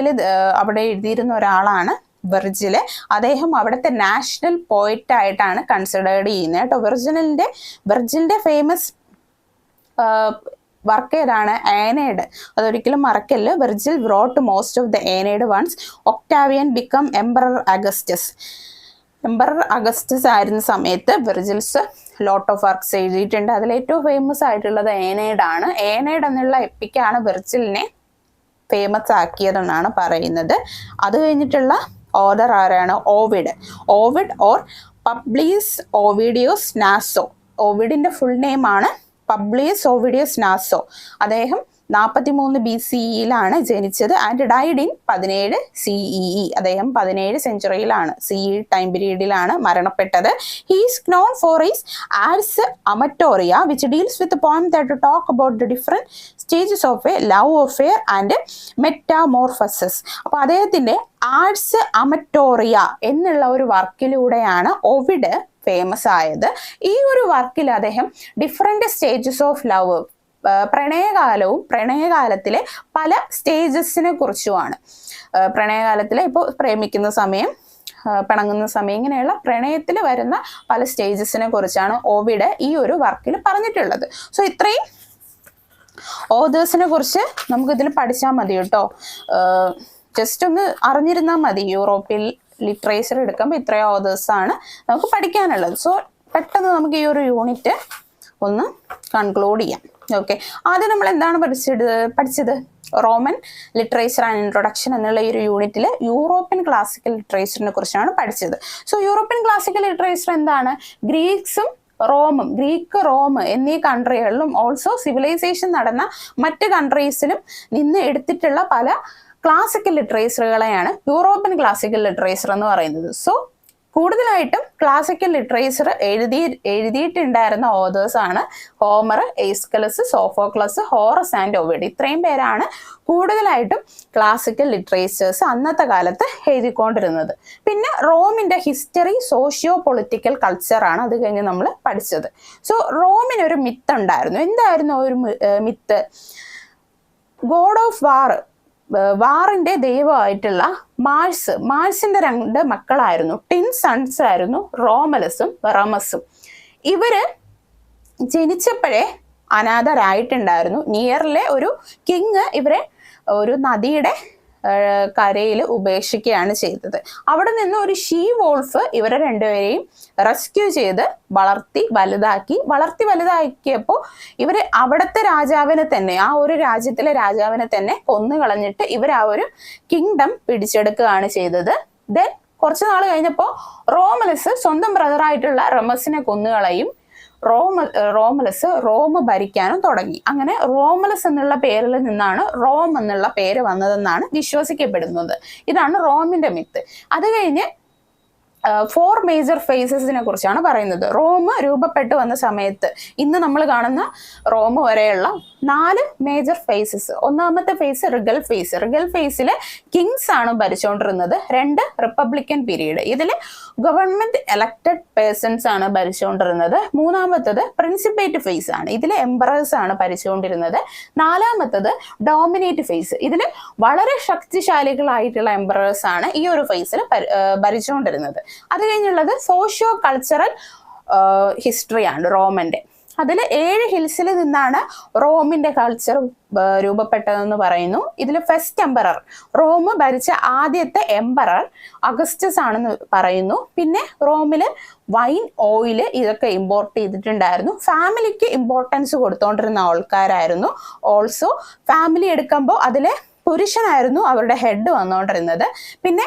അവിടെ എഴുതിയിരുന്ന ഒരാളാണ് വെർജില്. അദ്ദേഹം അവിടുത്തെ നാഷണൽ പോയറ്റ് ആയിട്ടാണ് കൺസിഡേർഡ് ചെയ്യുന്നത് കേട്ടോ. വെർജിലിന്റെ ഫേമസ് വർക്ക് ഏതാണ്? ഏനേഡ്. അതൊരിക്കലും മറക്കല്ല്. Virgil wrote most of the Aeneid once Octavian became Emperor Augustus ആയിരുന്ന സമയത്ത് വെർജിൽസ് ലോട്ട് ഓഫ് വർക്ക്സ് എഴുതിയിട്ടുണ്ട്. അതിൽ ഏറ്റവും ഫേമസ് ആയിട്ടുള്ളത് ഏനേഡ് ആണ്. ഏനേഡ് എന്നുള്ള എപ്പിക്കാണ് വെർജിലിനെ ഫേമസ് ആക്കിയതെന്നാണ് പറയുന്നത്. അത് കഴിഞ്ഞിട്ടുള്ള ഓതർ ആരാണ്? Ovid or Publius Ovidius Naso. ഓവിഡിന്റെ ഫുൾ നെയിം ആണ് പബ്ലിയസ് ഓവിഡിയോസ് നാസോ. അദ്ദേഹം 43 BCEയിലാണ് ജനിച്ചത് ആൻഡ് ഡൈഡ് ഇൻ 17 CEE. അദ്ദേഹം 17 സെഞ്ചുറിയിലാണ്, CE ടൈം പീരീഡിലാണ് മരണപ്പെട്ടത്. He's known for his arts Amatoria which deals with poem that talk about the different stages of a love affair and Metamorphoses. അപ്പോൾ അദ്ദേഹത്തിന്റെ arts അമറ്റോറിയ എന്നുള്ള ഒരു വർക്കിലൂടെയാണ് Ovid famous ആയത്. ഈ ഒരു വർക്കിൽ അദ്ദേഹം ഡിഫറെന്റ് സ്റ്റേജസ് ഓഫ് ലവ്, പ്രണയകാലത്തിലെ പല സ്റ്റേജസിനെ കുറിച്ചുമാണ്. പ്രണയകാലത്തിലെ ഇപ്പോൾ പ്രേമിക്കുന്ന സമയം, പിണങ്ങുന്ന സമയം, ഇങ്ങനെയുള്ള പ്രണയത്തിൽ വരുന്ന പല സ്റ്റേജസിനെ കുറിച്ചാണ് ഓവിഡ് ഈ ഒരു വർക്കിൽ പറഞ്ഞിട്ടുള്ളത്. സോ ഇത്രയും ഓതേഴ്സിനെ കുറിച്ച് നമുക്കിതിൽ പഠിച്ചാൽ മതി കേട്ടോ. ജസ്റ്റ് ഒന്ന് അറിഞ്ഞിരുന്നാൽ മതി. യൂറോപ്യൻ ലിറ്ററേച്ചർ എടുക്കുമ്പോൾ ഇത്രയും ഓതേഴ്സാണ് നമുക്ക് പഠിക്കാനുള്ളത്. സോ പെട്ടെന്ന് നമുക്ക് ഈ ഒരു യൂണിറ്റ് ഒന്ന് കൺക്ലൂഡ് ചെയ്യാം. ഓക്കെ, ആദ്യം നമ്മൾ എന്താണ് പഠിച്ചത് റോമൻ ലിറ്ററേച്ചർ ആൻഡ് ഇൻട്രൊഡക്ഷൻ എന്നുള്ള ഈ ഒരു യൂണിറ്റിൽ യൂറോപ്യൻ ക്ലാസിക്കൽ ലിറ്ററേച്ചറിനെ കുറിച്ചാണ് പഠിച്ചത്. സോ യൂറോപ്യൻ ക്ലാസിക്കൽ ലിറ്ററേച്ചർ എന്താണ്? ഗ്രീക്ക് റോം എന്നീ കൺട്രികളിലും ഓൾസോ സിവിലൈസേഷൻ നടന്ന മറ്റ് കൺട്രീസിലും നിന്ന് എടുത്തിട്ടുള്ള പല ക്ലാസിക്കൽ ലിറ്ററേച്ചറുകളെയാണ് യൂറോപ്യൻ ക്ലാസിക്കൽ ലിറ്ററേച്ചർ എന്ന് പറയുന്നത്. സോ കൂടുതലായിട്ടും ക്ലാസിക്കൽ ലിറ്ററേച്ചർ എഴുതിയിട്ടുണ്ടായിരുന്ന ഓതേഴ്സ് ആണ് ഹോമർ, എയ്സ്കലസ്, സോഫോക്ലസ്, ഹോറസ് ആൻഡ് ഒവിഡ്. ഇത്രയും പേരാണ് കൂടുതലായിട്ടും ക്ലാസിക്കൽ ലിറ്ററേച്ചേഴ്സ് അന്നത്തെ കാലത്ത് എഴുതിക്കൊണ്ടിരുന്നത്. പിന്നെ റോമിന്റെ ഹിസ്റ്ററി, സോഷ്യോ പൊളിറ്റിക്കൽ കൾച്ചറാണ് അത് കഴിഞ്ഞ് നമ്മൾ പഠിച്ചത്. സോ റോമിനൊരു മിത്ത് ഉണ്ടായിരുന്നു. എന്തായിരുന്നു ഒരു മിത്ത്? ഗോഡ് ഓഫ് വാറിന്റെ ദൈവമായിട്ടുള്ള മാഴ്സിന്റെ 2 മക്കളായിരുന്നു, ടിൻ സൺസ് ആയിരുന്നു റോമലസും റമസും. ഇവര് ജനിച്ചപ്പോഴേ അനാഥരായിട്ടുണ്ടായിരുന്നു. നിയറിലെ ഒരു കിങ് ഇവരെ ഒരു നദിയുടെ കരയിൽ ഉപേക്ഷിക്കുകയാണ് ചെയ്തത്. അവിടെ നിന്ന് ഒരു ഷീ വോൾഫ് ഇവരെ 2 പേരെയും റെസ്ക്യൂ ചെയ്ത് വളർത്തി വലുതാക്കിയപ്പോൾ ഇവര് അവിടുത്തെ രാജാവിനെ തന്നെ, ആ ഒരു രാജ്യത്തിലെ രാജാവിനെ തന്നെ കൊന്നു കളഞ്ഞിട്ട് ഇവർ ആ ഒരു കിങ്ഡം പിടിച്ചെടുക്കുകയാണ് ചെയ്തത്. ദെൻ കുറച്ചു നാൾ കഴിഞ്ഞപ്പോൾ റോമലസ് സ്വന്തം ബ്രദറായിട്ടുള്ള റമസിനെ കൊന്നുകളയും. റോമലസ് റോം ഭരിക്കാനും തുടങ്ങി. അങ്ങനെ റോമലസ് എന്നുള്ള പേരിൽ നിന്നാണ് റോം എന്നുള്ള പേര് വന്നതെന്നാണ് വിശ്വസിക്കപ്പെടുന്നത്. ഇതാണ് റോമിന്റെ മിത്ത്. അത് കഴിഞ്ഞ് 4 മേജർ ഫേസസിനെ കുറിച്ചാണ് പറയുന്നത്. റോം രൂപപ്പെട്ടു വന്ന സമയത്ത് ഇന്ന് നമ്മൾ കാണുന്ന റോം വരെയുള്ള 4 മേജർ ഫേസസ്. ഒന്നാമത്തെ ഫേസ് റിഗൽ ഫേസിലെ കിങ്സ് ആണ് ഭരിച്ചുകൊണ്ടിരുന്നത്. 2 റിപ്പബ്ലിക്കൻ പീരീഡ്, ഇതിൽ ഗവൺമെന്റ് എലക്റ്റഡ് പേഴ്സൺസ് ആണ് ഭരിച്ചുകൊണ്ടിരുന്നത്. മൂന്നാമത്തത് പ്രിൻസിപ്പേറ്റ് ഫേസ് ആണ്, ഇതിൽ എംപറേഴ്സ് ആണ് ഭരിച്ചുകൊണ്ടിരുന്നത്. 4ാമത്തത് ഡോമിനേറ്റ് ഫേസ്, ഇതിൽ വളരെ ശക്തിശാലികളായിട്ടുള്ള എംപറേഴ്സ് ആണ് ഈ ഒരു ഫേസിൽ ഭരിച്ചുകൊണ്ടിരുന്നത്. അത് കഴിഞ്ഞുള്ളത് സോഷ്യോ കൾച്ചറൽ ഹിസ്റ്ററിയാണ് റോമന്റെ. അതിൽ 7 ഹിൽസിൽ നിന്നാണ് റോമിന്റെ കൾച്ചർ രൂപപ്പെട്ടതെന്ന് പറയുന്നു. ഇതിൽ ഫസ്റ്റ് എംപറർ, റോം ഭരിച്ച ആദ്യത്തെ എംപറർ അഗസ്റ്റസ് ആണെന്ന് പറയുന്നു. പിന്നെ റോമില് വൈൻ, ഓയിൽ ഇതൊക്കെ ഇമ്പോർട്ട് ചെയ്തിട്ടുണ്ടായിരുന്നു. ഫാമിലിക്ക് ഇമ്പോർട്ടൻസ് കൊടുത്തോണ്ടിരുന്ന ആൾക്കാരായിരുന്നു. ഓൾസോ ഫാമിലി എടുക്കുമ്പോൾ അതിലെ പുരുഷനായിരുന്നു അവരുടെ ഹെഡ് വന്നുകൊണ്ടിരുന്നത്. പിന്നെ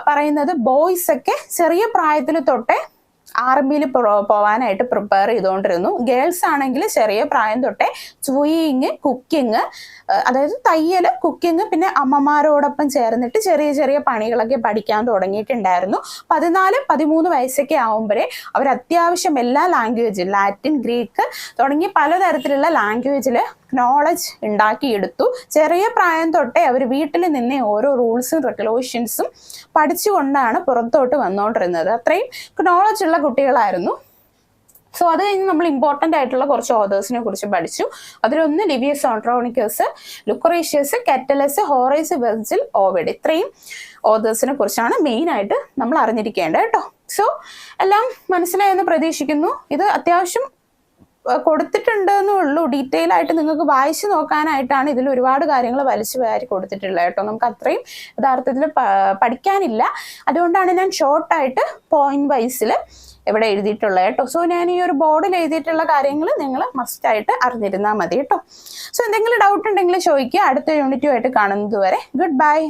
പറയുന്നത് ബോയ്സ് ഒക്കെ ചെറിയ പ്രായത്തിൽ തൊട്ടേ ആർമിയിൽ പോവാനായിട്ട് പ്രിപ്പയർ ചെയ്തുകൊണ്ടിരുന്നു. ഗേൾസ് ആണെങ്കിൽ ചെറിയ പ്രായം തൊട്ടേ സൂയിങ്, കുക്കിങ്, അതായത് തയ്യൽ, കുക്കിങ്, പിന്നെ അമ്മമാരോടൊപ്പം ചേർന്നിട്ട് ചെറിയ ചെറിയ പണികളൊക്കെ പഠിക്കാൻ തുടങ്ങിയിട്ടുണ്ടായിരുന്നു. 14-13 വയസ്സൊക്കെ ആവുമ്പോഴേ അവർ അത്യാവശ്യം എല്ലാ ലാംഗ്വേജ്, ലാറ്റിൻ, ഗ്രീക്ക് തുടങ്ങി പലതരത്തിലുള്ള ലാംഗ്വേജിൽ നോളജ് ഉണ്ടാക്കിയെടുത്തു. ചെറിയ പ്രായം തൊട്ടേ അവർ വീട്ടിൽ നിന്നേ ഓരോ റൂൾസും റെഗുലേഷൻസും പഠിച്ചുകൊണ്ടാണ് പുറത്തോട്ട് വന്നുകൊണ്ടിരുന്നത്. അത്രയും നോളജ് ഉള്ള കുട്ടികളായിരുന്നു. സോ അത് കഴിഞ്ഞ് നമ്മൾ ഇമ്പോർട്ടൻ്റ് ആയിട്ടുള്ള കുറച്ച് ഓതേഴ്സിനെ കുറിച്ച് പഠിച്ചു. അതിലൊന്ന് ലിവിയസ് ആൻഡ്രോണിക്കസ്, ലുക്രേഷ്യസ്, കാറ്റലസ്, ഹോറേസ്, വെർജിൽ, ഓവിഡ്. ഇത്രയും ഓതേഴ്സിനെ കുറിച്ചാണ് മെയിനായിട്ട് നമ്മൾ അറിഞ്ഞിരിക്കേണ്ടത് കേട്ടോ. സോ എല്ലാം മനസ്സിലായെന്ന് പ്രതീക്ഷിക്കുന്നു. ഇത് അത്യാവശ്യം കൊടുത്തിട്ടുണ്ടെന്നേ ഉള്ളൂ. ഡീറ്റെയിൽ ആയിട്ട് നിങ്ങൾക്ക് വായിച്ചു നോക്കാനായിട്ടാണ് ഇതിൽ ഒരുപാട് കാര്യങ്ങൾ വലിച്ചു വാരി കൊടുത്തിട്ടുള്ളത് കേട്ടോ. നമുക്ക് അത്രയും യഥാർത്ഥത്തിൽ പഠിക്കാനില്ല. അതുകൊണ്ടാണ് ഞാൻ ഷോർട്ടായിട്ട് പോയിന്റ് വൈസിൽ ഇവിടെ എഴുതിയിട്ടുള്ളത് കേട്ടോ. സോ ഞാൻ ഈ ഒരു ബോർഡിൽ എഴുതിയിട്ടുള്ള കാര്യങ്ങൾ നിങ്ങൾ മസ്റ്റായിട്ട് അറിഞ്ഞിരുന്നാൽ മതി കേട്ടോ. സോ എന്തെങ്കിലും ഡൗട്ട് ഉണ്ടെങ്കിൽ ചോദിക്കുക. അടുത്ത യൂണിറ്റുമായിട്ട് കാണുന്നത് വരെ ഗുഡ് ബൈ.